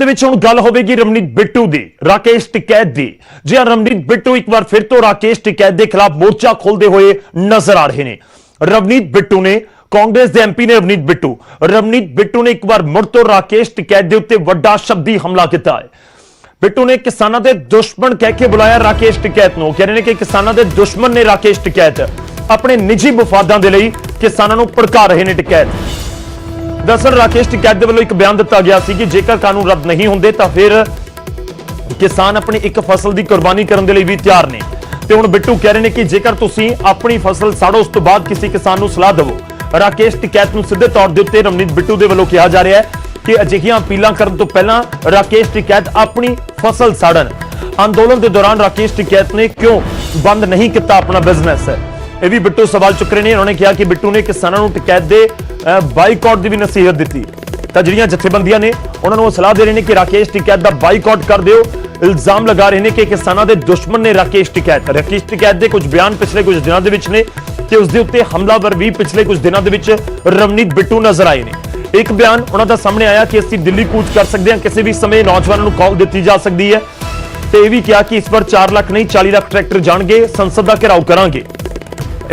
हुण गल होगी रमनीत बिट्टू दी, राकेश टिकैत दी। जी हां, रमनीत बिट्टू एक बार फिर तो राकेश टिकैत के खिलाफ मोर्चा खोलते हुए नजर आ रहे हैं। रमनीत बिट्टू ने कांग्रेस के एमपी ने रमनीत बिट्टू ने एक बार मुड़ तो राकेश टिकैत के उत्ते वड्डा शब्दी हमला किया है। बिट्टू ने किसानों के दुश्मन कह के बुलाया राकेश टिकैत को। कह रहे हैं कि किसानों के दुश्मन ने राकेश टिकैत, अपने निजी मुफादों के लिए किसानों को भड़का रहे हैं टिकैत। दरअसल राकेश टिकैत के वालों एक बयान दिता गया कि जेकर कानून रद्द नहीं होंगे तो फिर किसान अपनी एक फसल की कुर्बानी करने के लिए भी तैयार ने। तो हुण बिट्टू कह रहे हैं कि जेकर तुसीं अपनी फसल साड़ो उस तो बाद किसी किसान को सलाह देवो। राकेश टिकैत को सीधे तौर के उत्ते रमनीत बिट्टू के वालों कहा जा रहा है कि अजिहियां अपीलां करन तो पहला राकेश टिकैत अपनी फसल साड़न। अंदोलन के दौरान राकेश टिकैत ने क्यों बंद नहीं किया अपना बिजनेस, यह भी बिट्टू सवाल चुक रहे हैं। उन्होंने कहा कि बिट्टू ने किसानों को टिकैत दे बाईकॉट की भी नसीहत दी। तो जिहड़ियां जथेबंदियां ने उन्होंने सलाह दे रहे हैं कि राकेश टिकैत का बाईकॉट कर दिओ। इल्जाम लगा रहे हैं कि किसानों के दुश्मन ने राकेश टिकैत के कुछ बयान पिछले कुछ दिनों के विच ने कि उसके उत्ते हमलावर भी पिछले कुछ दिनों के विच रमनीत बिट्टू नजर आए हैं। एक बयान उन्होंने सामने आया कि असं दिल्ली कूच कर सकते हैं, किसी भी समय नौजवानों को कॉल दी जा सकती है। तो यह भी कहा कि इस बार 4 लाख नहीं 40 लाख ट्रैक्टर जाएंगे, संसद का घेराव करांगे।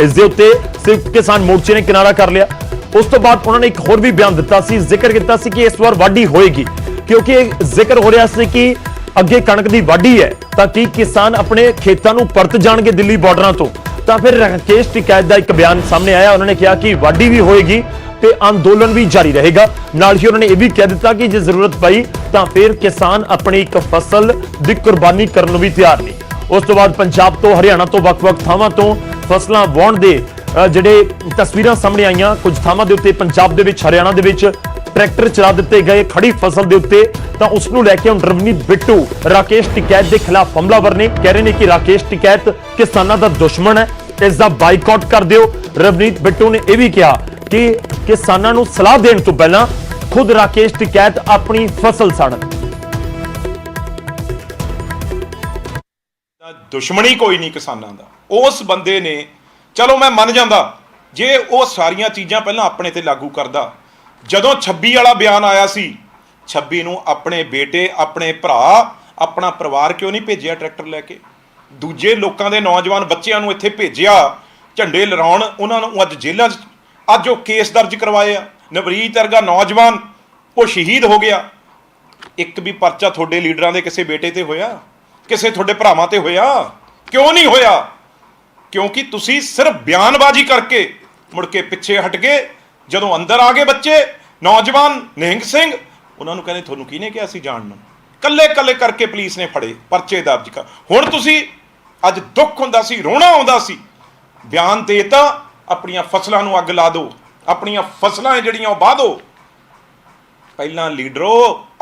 इसके उत्ते सिर्फ किसान मोर्चे ने किनारा कर लिया। उस तो बाद उन्होंने एक होर भी बयान दिता सी, जिक्र किया सी कि इस बार वाढी होएगी, क्योंकि जिक्र हो रहा सी कि अगे कणक की वाढी है ताकि किसान अपने खेतों को परत जाएंगे दिल्ली बॉर्डर तो फिर राकेश टिकैत का एक बयान सामने आया। उन्होंने कहा कि वाढी भी होएगी तो आंदोलन भी जारी रहेगा। नाल ही उन्होंने यह भी कह दिता कि जो जरूरत पई तो फिर किसान अपनी एक फसल की कुर्बानी करने भी तैयार नहीं। उस तो बाद पंजाब तो हरियाणा तो वक्-वक् थावां तो फसलां वाहण दे ਜਿਹੜੇ तस्वीरां सामने आईयां। कुछ थावां दे उत्ते पंजाब दे विच हरियाणा दे विच ट्रैक्टर चला दिते गए खड़ी फसल दे उत्ते। तां उस नूं लैके हुण रमनीत बिट्टू राकेश टिकैत के खिलाफ हमलावर ने, कह रहे हैं कि राकेश टिकैत किसानों का दुश्मन है, इसका बाईकॉट कर दिओ। रमनीत बिट्टू ने यह भी कहा कि किसानों को सलाह देने तो पहला खुद राकेश टिकैत अपनी फसल साड़न। दुश्मनी कोई नहीं किसानों का, उस बंदे ने चलो मैं मन जाता जे वो सारिया चीज़ां पहला अपने ते लागू करदा। जदों 26 वाला बयान आया सी, 26 नूं अपने बेटे अपने भरा अपना परिवार क्यों नहीं भेजिया ट्रैक्टर लैके, दूजे लोगों के नौजवान बच्चों नूं इत्थे भेजिया झंडे लहराउण, उन्होंने अज जेलों अज वो केस दर्ज करवाए आ। नवरीत वर्गा नौजवान वो शहीद हो गया। एक भी परचा थोड़े लीडरां दे किसी बेटे ते होया, किसी थोड़े भरावां ते होया? क्यों नहीं होया? क्योंकि तुसी सिर्फ बयानबाजी करके मुड़ के पिछे हट गए। जदों अंदर आ गए बच्चे नौजवान निहंग सिंह, उन्होंने कहने तुहानूं किहने कहा सी जाण नूं, कल्ले कल्ले करके पुलिस ने फड़े, परचे दर्ज कर। हुण तुसी अज दुख हुंदा सी, रोना आउंदा सी, बयान देता अपनियां फसलां नूं अग ला दो, अपनियां फसलां जिहड़ियां वाह दो। पहलां लीडरो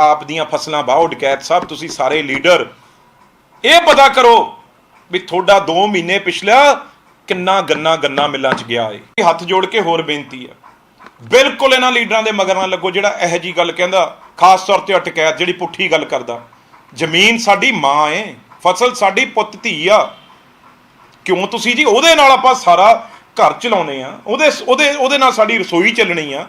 आप दियां फसलां वाहो। डकैत साहब तुसी सारे लीडर ये पता करो भी थोड़ा 2 महीने पिछला किन्ना गन्ना गन्ना मिलों च गया है। हथ जोड़ के होर बेनती है, बिल्कुल इन्हां लीडरां दे मगर ना लगो जिहड़ा इहो जी गल कहंदा, खास तौर ते टिकैत जिहड़ी पुट्ठी गल करदा। जमीन साडी मां है, फसल साडी पुੱਤ धी आ। क्यों तुसी जी ਉਹਦੇ ਨਾਲ ਆਪਾਂ सारा घर चलाउने आ, ਉਹਦੇ ਨਾਲ ਸਾਡੀ रसोई ਚੱਲਣੀ ਆ,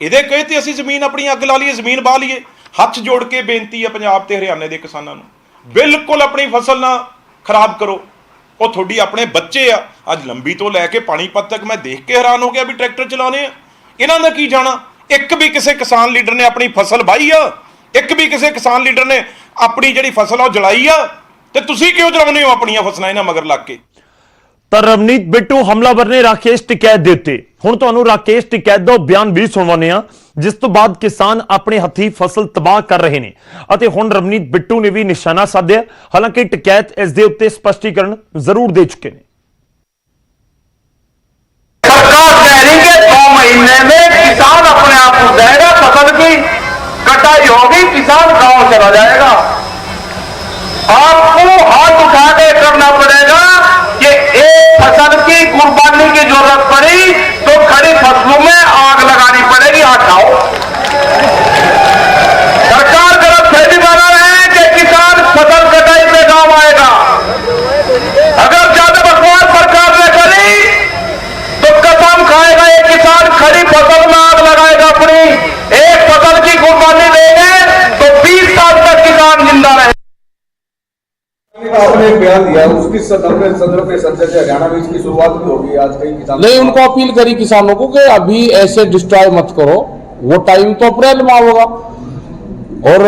ਇਹਦੇ ਕਹੇ ਤੇ ਅਸੀਂ ਜ਼ਮੀਨ ਆਪਣੀ ਅੱਗ ਲਾ ਲਈਏ, ਜ਼ਮੀਨ ਬਾਹ ਲਈਏ। हथ जोड़ के बेनती है पंजाब ते हरियाणे के किसानों नूं, बिल्कुल अपनी फसल ना खराब करो। वो थोड़ी अपने बच्चे आ, अज लंबी तो लैके पानीपत तक मैं देख के हैरान हो गया भी ट्रैक्टर चलाने इन्हां दा की जाना। एक भी किसी किसान लीडर ने अपनी फसल वाही आ, एक भी किसी किसान लीडर ने अपनी जिहड़ी फसल आ जलाई आ, ते तुसीं क्यों जलाउने हो अपनियां फसलां इन्हां मगर लग के? तो रमनीत बिट्टू हमलावर ने राकेश टिकैत दे उत्ते हुण तुहानूं राकेश टिकैत दा बयान भी सुणवाने आ, जिस तो बाद किसान अपने हथी फसल तबाह कर रहे हैं अते हुण रमनीत बिट्टू ने भी निशाना साधिया। हालांकि टिकैत इस दे उत्ते स्पष्टीकरण जरूर दे चुके हैं। सरकार कह रही है 2 महीने में किसान अपने आप को देगा, फसल की कटाई होगी, किसान गांव चला जाएगा। आपको हाथ उठा के करना पड़ेगा कि एक फसल की कुर्बानी की जरूरत पड़ी तो खड़ी फसलों में आग लगानी पड़ेगी, हटाओ। सरकार गलत फैसले बना रहे हैं कि किसान फसल कटाई पे गांव आएगा। अगर ज्यादा बकवास सरकार ने करी तो कसम खाएगा ये किसान खड़ी फसल में आग लगाएगा। अपनी एक फसल की कुर्बानी देंगे तो 20 साल बयान दिया उसकी सदन में संसद से हरियाणा में इसकी शुरुआत भी होगी आज कई किसान नहीं, उनको अपील करी किसानों को कि अभी ऐसे डिस्ट्रॉय मत करो, वो टाइम तो अप्रैल में होगा। और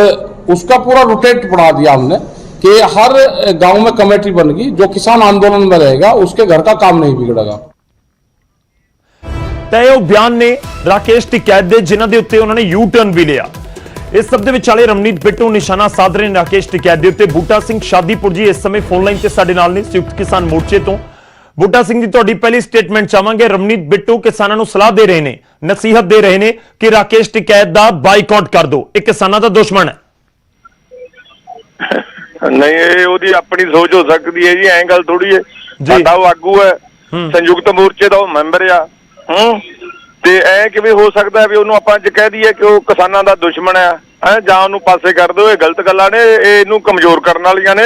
उसका पूरा रोटेट बढ़ा दिया हमने कि हर गांव में कमेटी बन गई, जो किसान आंदोलन में रहेगा उसके घर का काम नहीं बिगड़ेगा। ਤੈ ਉਹ ਬਿਆਨ ਨੇ ਰਾਕੇਸ਼ ਟਿਕੈਤ ਦੇ, ਜਿਨ੍ਹਾਂ ਦੇ ਉੱਤੇ ਉਹਨਾਂ ਨੇ ਯੂ ਟਰਨ ਵੀ ਲਿਆ। ਇਸ ਸਭ ਦੇ ਵਿਚਾਲੇ ਰਮਨੀਤ ਬਿੱਟੂ ਨਿਸ਼ਾਨਾ ਸਾਧ ਰਹੇ ਨੇ ਰਾਕੇਸ਼ ਟਿਕੈਤ ਦੇ ਉੱਤੇ। ਬੂਟਾ ਸਿੰਘ ਸ਼ਾਦੀਪੁਰ ਜੀ ਇਸ ਸਮੇਂ ਫੋਨ ਲਾਈਨ ਤੇ ਸਾਡੇ ਨਾਲ ਨੇ, ਸੰਯੁਕਤ ਕਿਸਾਨ ਮੋਰਚੇ ਤੋਂ। ਬੂਟਾ ਸਿੰਘ ਜੀ, ਤੁਹਾਡੀ ਪਹਿਲੀ ਸਟੇਟਮੈਂਟ ਚਾਹਾਂਗੇ। ਰਮਨੀਤ ਬਿੱਟੂ ਕਿਸਾਨਾਂ ਨੂੰ ਸਲਾਹ ਦੇ ਰਹੇ ਨੇ, ਨਸੀਹਤ ਦੇ ਰਹੇ ਨੇ ਕਿ ਰਾਕੇਸ਼ ਟਿਕੈਤ ਦਾ ਬਾਈਕਾਟ ਕਰ ਦਿਓ, ਇਹ ਕਿਸਾਨਾਂ ਦਾ ਦੁਸ਼ਮਣ ਹੈ। ਨਹੀਂ, ਇਹ ਉਹਦੀ ਆਪਣੀ ਸੋਚ ਹੋ ਸਕਦੀ ਹੈ ਜੀ, ਐਂ ਗੱਲ ਥੋੜੀ ਹੈ। ਸਾਡਾ ਉਹ ਆਗੂ ਹੈ, ਸੰਯੁਕਤ ਮੋਰਚੇ ਦਾ ਉਹ ਮੈਂਬਰ ਆ। ਤੇ ਐ ਕਿਵੇਂ ਹੋ ਸਕਦਾ ਵੀ ਉਹਨੂੰ ਆਪਾਂ ਅੱਜ ਕਹਿ ਦਈਏ ਕਿ ਉਹ ਕਿਸਾਨਾਂ ਦਾ ਦੁਸ਼ਮਣ ਆ, ਜਾਂ ਉਹਨੂੰ ਪਾਸੇ ਕਰ ਦਿਓ। ਇਹ ਗਲਤ ਗੱਲਾਂ ਨੇ, ਇਹ ਇਹਨੂੰ ਕਮਜ਼ੋਰ ਕਰਨ ਵਾਲੀਆਂ ਨੇ।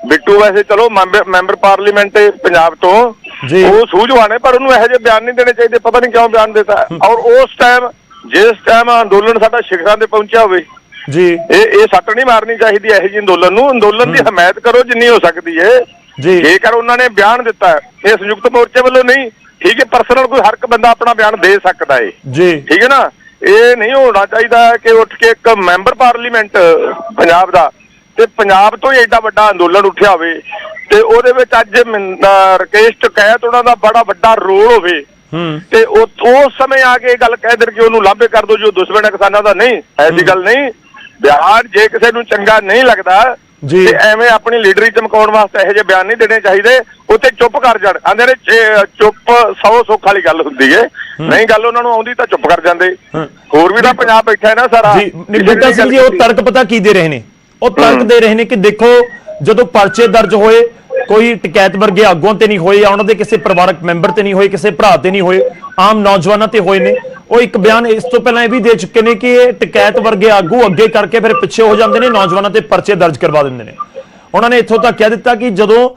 ਬਿੱਟੂ ਵੈਸੇ ਚਲੋ ਮੈਂਬਰ ਪਾਰਲੀਮੈਂਟ ਪੰਜਾਬ ਤੋਂ, ਉਹ ਸੂਝਵਾਨ ਹੈ, ਪਰ ਉਹਨੂੰ ਇਹੋ ਜਿਹੇ ਬਿਆਨ ਨਹੀਂ ਦੇਣੇ ਚਾਹੀਦੇ। ਪਤਾ ਨਹੀਂ ਕਿਉਂ ਬਿਆਨ ਦਿੱਤਾ। ਔਰ ਉਸ ਟਾਈਮ, ਜਿਸ ਟਾਈਮ ਅੰਦੋਲਨ ਸਾਡਾ ਸ਼ਿਖਰਾਂ ਤੇ ਪਹੁੰਚਿਆ ਹੋਵੇ ਜੀ, ਇਹ ਸੱਟ ਨਹੀਂ ਮਾਰਨੀ ਚਾਹੀਦੀ ਇਹੋ ਜਿਹੇ ਅੰਦੋਲਨ ਨੂੰ। ਅੰਦੋਲਨ ਦੀ ਹਮਾਇਤ ਕਰੋ ਜਿੰਨੀ ਹੋ ਸਕਦੀ ਹੈ। ਜੇਕਰ ਉਹਨਾਂ ਨੇ ਬਿਆਨ ਦਿੱਤਾ, ਇਹ ਸੰਯੁਕਤ ਮੋਰਚੇ ਵੱਲੋਂ ਨਹੀਂ, ਠੀਕ ਹੈ, ਪਰਸਨਲ ਕੋਈ ਹਰ ਇੱਕ ਬੰਦਾ ਆਪਣਾ ਬਿਆਨ ਦੇ ਸਕਦਾ ਹੈ ਜੀ, ਠੀਕ ਹੈ ਨਾ। ਇਹ ਨਹੀਂ ਹੋਣਾ ਚਾਹੀਦਾ ਕਿ ਉੱਠ ਕੇ ਇੱਕ ਮੈਂਬਰ ਪਾਰਲੀਮੈਂਟ ਪੰਜਾਬ ਦਾ, ਤੇ ਪੰਜਾਬ ਤੋਂ ਹੀ ਐਡਾ ਵੱਡਾ ਅੰਦੋਲਨ ਉੱਠਿਆ ਹੋਵੇ, ਤੇ ਉਹਦੇ ਵਿੱਚ ਅੱਜ ਰਾਕੇਸ਼ ਟਿਕੈਤ ਉਹਨਾਂ ਦਾ ਬੜਾ ਵੱਡਾ ਰੋਲ ਹੋਵੇ, ਤੇ ਉਸ ਸਮੇਂ ਆ ਕੇ ਇਹ ਗੱਲ ਕਹਿ ਦੇਣ ਕਿ ਉਹਨੂੰ ਲਾਂਭੇ ਕਰ ਦੋ ਜੋ ਦੁਸ਼ਮਣ ਹੈ ਕਿਸਾਨਾਂ ਦਾ। ਨਹੀਂ, ਐਸੀ ਗੱਲ ਨਹੀਂ। ਬਿਆਨ ਜੇ ਕਿਸੇ ਨੂੰ ਚੰਗਾ ਨਹੀਂ ਲੱਗਦਾ ਤੇ ਐਵੇਂ ਆਪਣੀ ਲੀਡਰੀ ਚਮਕਾਉਣ ਵਾਸਤੇ ਇਹੋ ਜਿਹੇ ਬਿਆਨ ਨਹੀਂ ਦੇਣੇ ਚਾਹੀਦੇ। ਉੱਥੇ ਚੁੱਪ ਕਰ ਜਾਣ। ਆਂਦੇ ਨੇ ਚੁੱਪ 100 ਸੁੱਖ ਵਾਲੀ ਗੱਲ ਹੁੰਦੀ ਹੈ। ਨਹੀਂ ਗੱਲ ਉਹਨਾਂ ਨੂੰ ਆਉਂਦੀ ਤਾਂ ਚੁੱਪ ਕਰ ਜਾਂਦੇ। ਹੋਰ ਵੀ ਤਾਂ ਪੰਜਾਬ ਬੈਠਾ ਹੈ ਨਾ ਸਾਰਾ। ਬੂਟਾ ਸਿੰਘ ਜੀ, ਉਹ ਤਰਕ ਪਤਾ ਕੀ ਦੇ ਰਹੇ ਨੇ? ਉਹ ਤਰਕ ਦੇ ਰਹੇ ਨੇ ਕਿ ਦੇਖੋ, ਜਦੋਂ ਪਰਚੇ ਦਰਜ ਹੋਏ, ਕੋਈ ਟਿਕੈਤ ਵਰਗੇ ਆਗੂਆਂ ਤੇ ਨਹੀਂ ਹੋਏ, ਜਾਂ ਉਹਨਾਂ ਦੇ ਕਿਸੇ ਪਰਿਵਾਰਕ ਮੈਂਬਰ ਤੇ ਨਹੀਂ ਹੋਏ, ਕਿਸੇ ਭਰਾ ਤੇ ਨਹੀਂ ਹੋਏ, ਆਮ ਨੌਜਵਾਨਾਂ ਤੇ ਹੋਏ ਨੇ। ਉਹ ਇੱਕ ਬਿਆਨ ਇਸ ਤੋਂ ਪਹਿਲਾਂ ਇਹ ਵੀ ਦੇ ਚੁੱਕੇ ਨੇ ਕਿ ਇਹ ਟਿਕੈਤ ਵਰਗੇ ਆਗੂ ਅੱਗੇ ਕਰਕੇ ਫਿਰ ਪਿੱਛੇ ਹੋ ਜਾਂਦੇ ਨੇ, ਨੌਜਵਾਨਾਂ ਤੇ ਪਰਚੇ ਦਰਜ ਕਰਵਾ ਦਿੰਦੇ ਨੇ। ਉਹਨਾਂ ਨੇ ਇੱਥੋਂ ਤੱਕ ਕਹਿ ਦਿੱਤਾ ਕਿ ਜਦੋਂ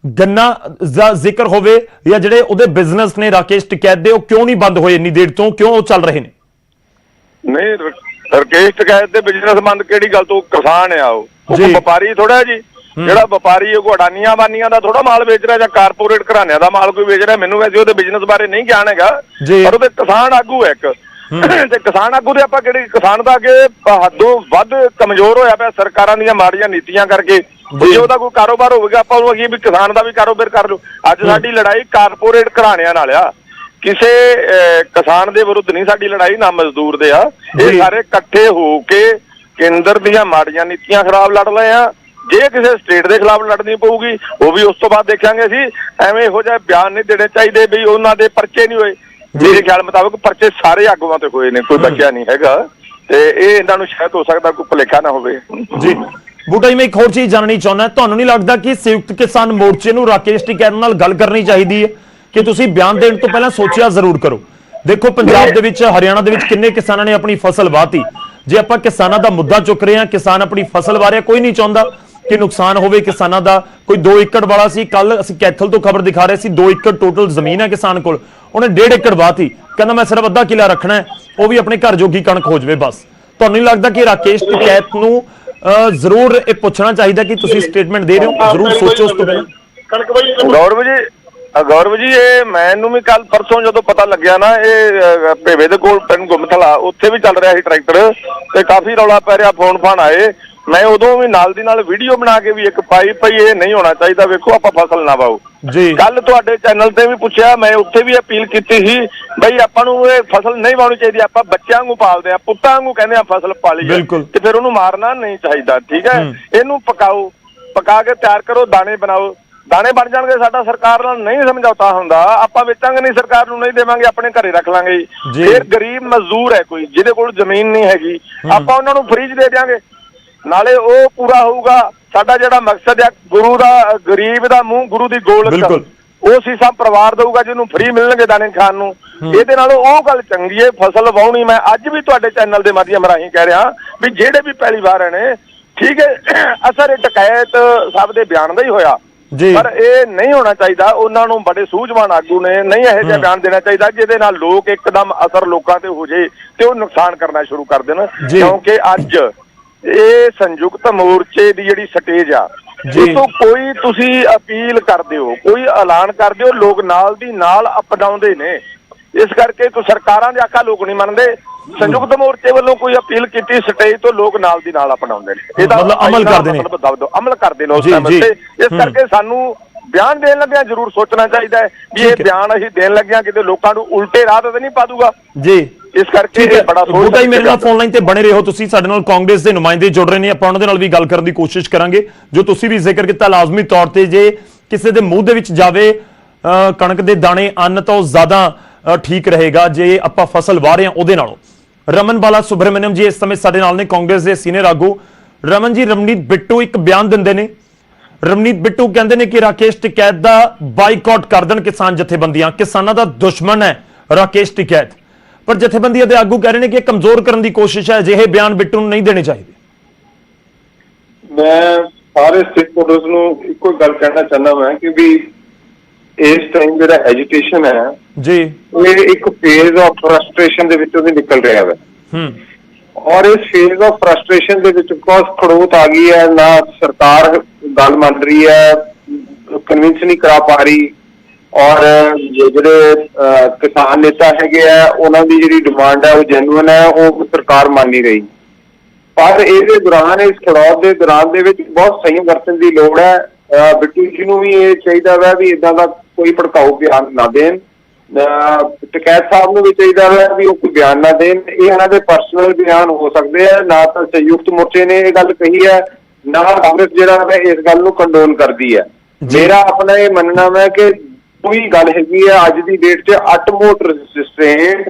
ਗੰਨਾ ਦਾ ਜ਼ਿਕਰ ਹੋਵੇ ਜਾਂ ਜਿਹੜੇ ਉਹਦੇ ਬਿਜ਼ਨਸ ਨੇ ਰਾਕੇਸ਼ ਟਿਕੈਤ ਦੇ, ਉਹ ਕਿਉਂ ਨਹੀਂ ਬੰਦ ਹੋਏ ਇੰਨੀ ਦੇਰ ਤੋਂ, ਕਿਉਂ ਉਹ ਚੱਲ ਰਹੇ ਨੇ? ਨਹੀਂ, ਰਾਕੇਸ਼ ਟਿਕੈਤ ਦੇ ਬਿਜ਼ਨਸ ਬੰਦ ਕਿਹੜੀ ਗੱਲ ਤੋਂ? ਕਿਸਾਨ ਆ ਉਹ ਵਪਾਰੀ ਥੋੜਾ ਜੀ। ਜਿਹੜਾ ਵਪਾਰੀ ਉਹ ਅਡਾਨੀਆਂ ਬਾਨੀਆਂ ਦਾ ਥੋੜਾ ਮਾਲ ਵੇਚ ਰਿਹਾ, ਜਾਂ ਕਾਰਪੋਰੇਟ ਘਰਾਣਿਆਂ ਦਾ ਮਾਲ ਕੋਈ ਵੇਚ ਰਿਹਾ। ਮੈਨੂੰ ਵੈਸੇ ਉਹਦੇ ਬਿਜ਼ਨਸ ਬਾਰੇ ਨਹੀਂ ਗਿਆਨ ਹੈਗਾ, ਪਰ ਉਹਦੇ ਕਿਸਾਨ ਆਗੂ ਹੈ ਇੱਕ। ਤੇ ਕਿਸਾਨ ਆਗੂ ਦੇ ਆਪਾਂ ਕਿਹੜੀ, ਕਿਸਾਨ ਦਾ ਅੱਗੇ ਹੱਦੋਂ ਵੱਧ ਕਮਜ਼ੋਰ ਹੋਇਆ ਪਿਆ ਸਰਕਾਰਾਂ ਦੀਆਂ ਮਾੜੀਆਂ ਨੀਤੀਆਂ ਕਰਕੇ। ਜੇ ਉਹਦਾ ਕੋਈ ਕਾਰੋਬਾਰ ਹੋਵੇਗਾ, ਆਪਾਂ ਉਹਨੂੰ ਅਗੇ ਵੀ ਕਿਸਾਨ ਦਾ ਵੀ ਕਾਰੋਬਾਰ ਕਰ ਲਓ। ਅੱਜ ਸਾਡੀ ਲੜਾਈ ਕਾਰਪੋਰੇਟ ਘਰਾਣਿਆਂ ਨਾਲ ਆ, ਕਿਸੇ ਕਿਸਾਨ ਦੇ ਵਿਰੁੱਧ ਨਹੀਂ ਸਾਡੀ ਲੜਾਈ, ਨਾ ਮਜ਼ਦੂਰ ਦੇ ਆ। ਇਹ ਸਾਰੇ ਇਕੱਠੇ ਹੋ ਕੇ ਕੇਂਦਰ ਦੀਆਂ ਮਾੜੀਆਂ ਨੀਤੀਆਂ ਖਿਲਾਫ ਲੜ ਰਹੇ ਆ। ਜੇ ਕਿਸੇ ਸਟੇਟ ਦੇ ਖਿਲਾਫ ਲੜਨੀ ਪਊਗੀ, ਉਹ ਵੀ ਉਸ ਤੋਂ ਬਾਅਦ ਦੇਖਾਂਗੇ ਅਸੀਂ। ਐਵੇਂ ਇਹੋ ਜਿਹੇ ਬਿਆਨ ਨਹੀਂ ਦੇਣੇ ਚਾਹੀਦੇ ਵੀ ਉਹਨਾਂ ਦੇ ਪਰਚੇ ਨਹੀਂ ਹੋਏ। ਮੇਰੇ ਖਿਆਲ ਮੁਤਾਬਕ ਪਰਚੇ ਸਾਰੇ ਆਗੂਆਂ ਤੇ ਹੋਏ ਨੇ, ਕੋਈ ਬਚਿਆ ਨਹੀਂ ਹੈਗਾ। ਤੇ ਇਹ ਇਹਨਾਂ ਨੂੰ ਸ਼ਾਇਦ ਹੋ ਸਕਦਾ ਕੋਈ ਭੁਲੇਖਾ ਨਾ ਹੋਵੇ ਜੀ। ਬੂਟਾ ਜੀ, ਮੈਂ ਇੱਕ ਹੋਰ ਚੀਜ਼ ਜਾਣਨੀ ਚਾਹੁੰਦਾ, ਤੁਹਾਨੂੰ ਨਹੀਂ ਲੱਗਦਾ ਕਿ ਸੰਯੁਕਤ ਕਿਸਾਨ ਮੋਰਚੇ ਨੂੰ ਰਾਕੇਸ਼ ਟਿਕੈਤ ਨਾਲ ਗੱਲ ਕਰਨੀ ਚਾਹੀਦੀ ਹੈ ਕਿ ਤੁਸੀਂ ਬਿਆਨ ਦੇਣ ਤੋਂ ਪਹਿਲਾਂ ਸੋਚਿਆ ਜ਼ਰੂਰ ਕਰੋ? ਦੇਖੋ, ਪੰਜਾਬ ਦੇ ਵਿੱਚ, ਹਰਿਆਣਾ ਦੇ ਵਿੱਚ ਕਿੰਨੇ ਕਿਸਾਨਾਂ ਨੇ ਆਪਣੀ ਫਸਲ ਵਾਹਤੀ। ਜੇ ਆਪਾਂ ਕਿਸਾਨਾਂ ਦਾ ਮੁੱਦਾ ਚੁੱਕ ਰਹੇ ਹਾਂ, ਕਿਸਾਨ ਆਪਣੀ ਫਸਲ ਵਾਹ ਰਿਹਾ, ਕੋਈ ਨਹੀਂ ਚਾਹੁੰਦਾ ਕਿ ਨੁਕਸਾਨ ਹੋਵੇ ਕਿਸਾਨਾਂ ਦਾ। ਕੋਈ 2 ਏਕੜ ਵਾਲਾ ਸੀ, ਕੱਲ ਅਸੀਂ ਕੈਥਲ ਤੋਂ ਖਬਰ ਦਿਖਾ ਰਹੇ ਸੀ, 2 ਏਕੜ ਟੋਟਲ ਜ਼ਮੀਨ ਹੈ ਕਿਸਾਨ ਕੋਲ, ਉਹਨੇ 1.5 ਏਕੜ ਵਾਹਤੀ, ਕਹਿੰਦਾ ਮੈਂ ਸਿਰਫ ਅੱਧਾ ਕਿੱਲਾ ਰੱਖਣਾ ਹੈ, ਉਹ ਵੀ ਆਪਣੇ ਘਰ ਜੋਗੀ ਕਣਕ ਹੋ ਜਾਵੇ ਬਸ। ਤੁਹਾਨੂੰ ਨਹੀਂ ਲੱਗਦਾ ਕਿ ਰਾਕੇਸ਼ ਟਿਕੈਤ ਨੂੰ ਜ਼ਰੂਰ ਇਹ ਪੁੱਛਣਾ ਚਾਹੀਦਾ ਕਿ ਤੁਸੀਂ ਸਟੇਟਮੈਂਟ ਦੇ ਰਹੇ ਹੋ, ਜ਼ਰੂਰ ਸੋਚੋ ਉਸ ਤੋਂ ਪਹਿਲਾਂ? ਗੌਰਵ ਜੀ, ਇਹ ਮੈਨੂੰ ਵੀ ਕੱਲ ਪਰਸੋਂ ਜਦੋਂ ਪਤਾ ਲੱਗਿਆ ਨਾ, ਇਹ ਭੇਵੇ ਦੇ ਕੋਲ ਪਿੰਡ ਗੁਮਥਲਾ, ਉੱਥੇ ਵੀ ਚੱਲ ਰਿਹਾ ਸੀ ਟਰੈਕਟਰ, ਤੇ ਕਾਫੀ ਰੌਲਾ ਪੈ ਰਿਹਾ, ਫੋਨ ਫਾਨ ਆਏ। ਮੈਂ ਉਦੋਂ ਵੀ ਨਾਲ ਦੀ ਨਾਲ ਵੀਡੀਓ ਬਣਾ ਕੇ ਵੀ ਇੱਕ ਪਾਈ ਪਈ, ਇਹ ਨਹੀਂ ਹੋਣਾ ਚਾਹੀਦਾ। ਵੇਖੋ, ਆਪਾਂ ਫਸਲ ਨਾ ਵਾਓ ਜੀ। ਕੱਲ ਤੁਹਾਡੇ ਚੈਨਲ ਤੇ ਵੀ ਪੁੱਛਿਆ, ਮੈਂ ਉੱਥੇ ਵੀ ਅਪੀਲ ਕੀਤੀ ਸੀ ਬਈ ਆਪਾਂ ਨੂੰ ਇਹ ਫਸਲ ਨਹੀਂ ਵਾਉਣੀ ਚਾਹੀਦੀ। ਆਪਾਂ ਬੱਚਿਆਂ ਵਾਂਗੂ ਪਾਲਦੇ ਆ, ਪੁੱਤਾਂ ਵਾਂਗੂ ਕਹਿੰਦੇ ਆ ਫਸਲ ਪਾਲੀ, ਤੇ ਫਿਰ ਉਹਨੂੰ ਮਾਰਨਾ ਨਹੀਂ ਚਾਹੀਦਾ, ਠੀਕ ਹੈ। ਇਹਨੂੰ ਪਕਾਓ, ਪਕਾ ਕੇ ਤਿਆਰ ਕਰੋ, ਦਾਣੇ ਬਣਾਓ, ਦਾਣੇ ਬਣ ਜਾਣਗੇ। ਸਾਡਾ ਸਰਕਾਰ ਨਾਲ ਨਹੀਂ ਸਮਝੌਤਾ ਹੁੰਦਾ, ਆਪਾਂ ਵੇਚਾਂਗੇ ਨਹੀਂ, ਸਰਕਾਰ ਨੂੰ ਨਹੀਂ ਦੇਵਾਂਗੇ, ਆਪਣੇ ਘਰੇ ਰੱਖ ਲਾਂਗੇ। ਫਿਰ ਗਰੀਬ ਮਜ਼ਦੂਰ ਹੈ ਕੋਈ ਜਿਹਦੇ ਕੋਲ ਜ਼ਮੀਨ ਨਹੀਂ ਹੈਗੀ, ਆਪਾਂ ਉਹਨਾਂ ਨੂੰ ਫ੍ਰੀ ਦੇ ਦਿਆਂਗੇ, ਨਾਲੇ ਉਹ ਪੂਰਾ ਹੋਊਗਾ। ਸਾਡਾ ਜਿਹੜਾ ਮਕਸਦ ਹੈ, ਗੁਰੂ ਦਾ, ਗਰੀਬ ਦਾ ਮੂੰਹ ਗੁਰੂ ਦੀ ਗੋਲਕ, ਉਹ ਸੀਸਾ ਪਰਿਵਾਰ ਦਊਗਾ ਜਿਹਨੂੰ ਫ੍ਰੀ ਮਿਲਣਗੇ ਦਾਣੇ ਖਾਣ ਨੂੰ। ਇਹਦੇ ਨਾਲੋਂ ਉਹ ਗੱਲ ਚੰਗੀ ਹੈ ਫਸਲ ਵਾਹੁਣੀ। ਮੈਂ ਅੱਜ ਵੀ ਤੁਹਾਡੇ ਚੈਨਲ ਦੇ ਮਾਧਿਅਮ ਰਾਹੀਂ ਕਹਿ ਰਿਹਾ ਵੀ ਜਿਹੜੇ ਵੀ ਪਹਿਲੀ ਵਾਰ ਨੇ, ਠੀਕ ਹੈ, ਅਸਰ ਟਿਕੈਤ ਸਭ ਦੇ ਬਿਆਨ ਦਾ ਹੀ ਹੋਇਆ, ਪਰ ਇਹ ਨਹੀਂ ਹੋਣਾ ਚਾਹੀਦਾ। ਉਹਨਾਂ ਨੂੰ ਬੜੇ ਸੂਝਵਾਨ ਆਗੂ ਨੇ, ਨਹੀਂ ਇਹੋ ਜਿਹਾ ਬਿਆਨ ਦੇਣਾ ਚਾਹੀਦਾ ਜਿਹਦੇ ਨਾਲ ਲੋਕ ਇੱਕਦਮ ਅਸਰ ਲੋਕਾਂ ਤੇ ਹੋ ਜੇ ਤੇ ਉਹ ਨੁਕਸਾਨ ਕਰਨਾ ਸ਼ੁਰੂ ਕਰ ਦੇਣ। ਕਿਉਂਕਿ ਅੱਜ ਇਹ ਸੰਯੁਕਤ ਮੋਰਚੇ ਦੀ ਜਿਹੜੀ ਸਟੇਜ ਆ, ਜੀ। ਇਹ ਤੋਂ ਕੋਈ ਤੁਸੀਂ ਅਪੀਲ ਕਰਦੇ ਹੋ, ਕੋਈ ਐਲਾਨ ਕਰਦੇ ਹੋ, ਲੋਕ ਨਾਲ ਦੀ ਨਾਲ ਅਪਣਾਉਂਦੇ ਨੇ। ਇਸ ਕਰਕੇ ਕੋਈ ਸਰਕਾਰਾਂ ਦੇ ਆਖਾ ਲੋਕ ਨਹੀਂ ਮੰਨਦੇ। ਸੰਯੁਕਤ ਮੋਰਚੇ ਵੱਲੋਂ ਕੋਈ ਅਪੀਲ ਕੀਤੀ ਸਟੇਜ ਤੋਂ, ਲੋਕ ਨਾਲ ਦੀ ਨਾਲ ਅਪਣਾਉਂਦੇ ਨੇ। ਇਹਦਾ ਮਤਲਬ ਅਮਲ ਕਰਦੇ ਨੇ। ਮਤਲਬ ਦੱਸ ਦਿਓ, ਅਮਲ ਕਰਦੇ ਨੇ ਉਸ ਜੀ, ਟਾਈਮ ਜੀ। ਤੇ। ਇਸ ਕਰਕੇ ਸਾਨੂੰ ਬਿਆਨ ਦੇਣ ਲੱਗਿਆਂ ਜ਼ਰੂਰ ਸੋਚਣਾ ਚਾਹੀਦਾ ਹੈ ਵੀ ਇਹ ਬਿਆਨ ਅਸੀਂ ਦੇਣ ਲੱਗਿਆਂ ਕਿਤੇ ਲੋਕਾਂ ਨੂੰ ਉਲਟੇ ਰਾਹ ਤੇ ਨਹੀਂ ਪਾ ਦੂਗਾ। ਜੀ ਇਸ ਕਰਕੇ ਠੀਕ ਹੈ। ਇਹ ਬੜਾ ਬੂਟਾ ਜੀ ਮੇਰੇ ਨਾਲ ਫੋਨ ਲਾਈਨ ਤੇ ਬਣੇ ਰਹੋ ਤੁਸੀਂ, ਸਾਡੇ ਨਾਲ ਕਾਂਗਰਸ ਦੇ ਨੁਮਾਇੰਦੇ ਜੁੜ ਰਹੇ ਨੇ, ਆਪਾਂ ਉਹਨਾਂ ਦੇ ਨਾਲ ਵੀ ਗੱਲ ਕਰਨ ਦੀ ਕੋਸ਼ਿਸ਼ ਕਰਾਂਗੇ। ਜੋ ਤੁਸੀਂ ਵੀ ਜ਼ਿਕਰ ਕੀਤਾ, ਲਾਜ਼ਮੀ ਤੌਰ ਤੇ ਜੇ ਕਿਸੇ ਦੇ ਮੂੰਹ ਦੇ ਵਿੱਚ ਜਾਵੇ ਕਣਕ ਦੇ ਦਾਣੇ ਅੰਨ ਤਾਂ ਉਹ ਜ਼ਿਆਦਾ ਠੀਕ ਰਹੇਗਾ ਜੇ ਆਪਾਂ ਫਸਲ ਵਾਹ ਰਹੇ ਹਾਂ ਉਹਦੇ ਨਾਲੋਂ। ਰਮਨ ਬਾਲਾ ਸੁਬਰਮਨਿਅਮ ਜੀ ਇਸ ਸਮੇਂ ਸਾਡੇ ਨਾਲ ਨੇ, ਕਾਂਗਰਸ ਦੇ ਸੀਨੀਅਰ ਆਗੂ। ਰਮਨ ਜੀ, ਰਵਨੀਤ ਬਿੱਟੂ ਇੱਕ ਬਿਆਨ ਦਿੰਦੇ ਨੇ। ਰਵਨੀਤ ਬਿੱਟੂ ਕਹਿੰਦੇ ਨੇ ਕਿ ਰਾਕੇਸ਼ ਟਿਕੈਤ ਦਾ ਬਾਈਕਾਟ ਕਰ ਦੇਣ ਕਿਸਾਨ ਜਥੇਬੰਦੀਆਂ, ਕਿਸਾਨਾਂ ਦਾ ਦੁਸ਼ਮਣ ਹੈ ਰਾਕੇਸ਼ ਟਿਕੈਤ। ਪਰ ਜਥੇਬੰਦੀਆਂ ਦੇ ਆਗੂ ਕਹਿ ਰਹੇ ਨੇ ਕਿ ਇਹ ਕਮਜ਼ੋਰ ਕਰਨ ਦੀ ਕੋਸ਼ਿਸ਼ ਹੈ, ਅਜਿਹੇ ਬਿਆਨ ਬਿੱਟੂ ਨੂੰ ਨਹੀਂ ਦੇਣੇ ਚਾਹੀਦੇ। ਮੈਂ ਸਾਰੇ ਸਟੇਕਹੋਲਡਰਸ ਨੂੰ ਇੱਕੋ ਗੱਲ ਕਹਿਣਾ ਚਾਹੁੰਦਾ ਮੈਂ ਕਿ ਵੀ ਇਸ ਟਾਈਮ ਜਿਹੜਾ ਐਜੀਟੇਸ਼ਨ ਹੈ ਜੀ, ਇਹ ਇੱਕ ਫੇਜ਼ ਆਫ ਫਰਸਟ੍ਰੇਸ਼ਨ ਦੇ ਵਿੱਚੋਂ ਦੀ ਨਿਕਲ ਰਿਹਾ ਹੈ। ਔਰ ਇਸ ਫੇਜ਼ ਆਫ ਫਰਸਟ੍ਰੇਸ਼ਨ ਦੇ ਵਿੱਚ ਕੋਸ ਖੜੋਤ ਆ ਗਈ ਹੈ, ਨਾ ਸਰਕਾਰ ਗੱਲ ਮੰਨ ਰਹੀ ਹੈ, ਕਨਵਿੰਸ ਨਹੀਂ ਕਰਾ ਪਾ ਰਹੀ। ਔਰ ਜਿਹੜੇ ਕਿਸਾਨ ਨੇਤਾ ਹੈਗੇ ਆ ਉਹਨਾਂ ਦੀ ਜਿਹੜੀ ਡਿਮਾਂਡ ਹੈ ਉਹ ਜੈਨੂਇਨ ਹੈ, ਉਹ ਸਰਕਾਰ ਮੰਨ ਨਹੀਂ ਰਹੀ। ਪਰ ਇਹਦੇ ਦੌਰਾਨ, ਇਸ ਖੜੌਤ ਦੇ ਦੌਰਾਨ ਦੇ ਵਿੱਚ ਬਹੁਤ ਸੰਯਮ ਵਰਤਣ ਦੀ ਲੋੜ ਹੈ। ਬਿੱਟੂ ਜੀ ਨੂੰ ਵੀ ਇਹ ਚਾਹੀਦਾ ਵਾ ਵੀ ਇਦਾਂ ਦਾ ਕੋਈ ਭੜਕਾਊ ਬਿਆਨ ਨਾ ਦੇਣ। ਟਕੈਤ ਸਾਹਿਬ ਨੂੰ ਵੀ ਚਾਹੀਦਾ ਵਾ ਵੀ ਉਹ ਕੋਈ ਬਿਆਨ ਨਾ ਦੇਣ। ਇਹ ਇਹਨਾਂ ਦੇ ਪਰਸਨਲ ਬਿਆਨ ਹੋ ਸਕਦੇ ਆ, ਨਾ ਤਾਂ ਸੰਯੁਕਤ ਮੋਰਚੇ ਨੇ ਇਹ ਗੱਲ ਕਹੀ ਹੈ, ਨਾ ਕਾਂਗਰਸ ਜਿਹੜਾ ਹੈ ਇਸ ਗੱਲ ਨੂੰ ਕੰਡੋਨ ਕਰਦੀ ਹੈ। ਮੇਰਾ ਆਪਣਾ ਇਹ ਮੰਨਣਾ ਹੈ ਕਿ ਕੋਈ ਗੱਲ ਹੈਗੀ ਹੈ ਅੱਜ ਦੀ ਡੇਟ 'ਚ ਅਟਮੋਸਟ ਰੈਸਿਸਟੈਂਟ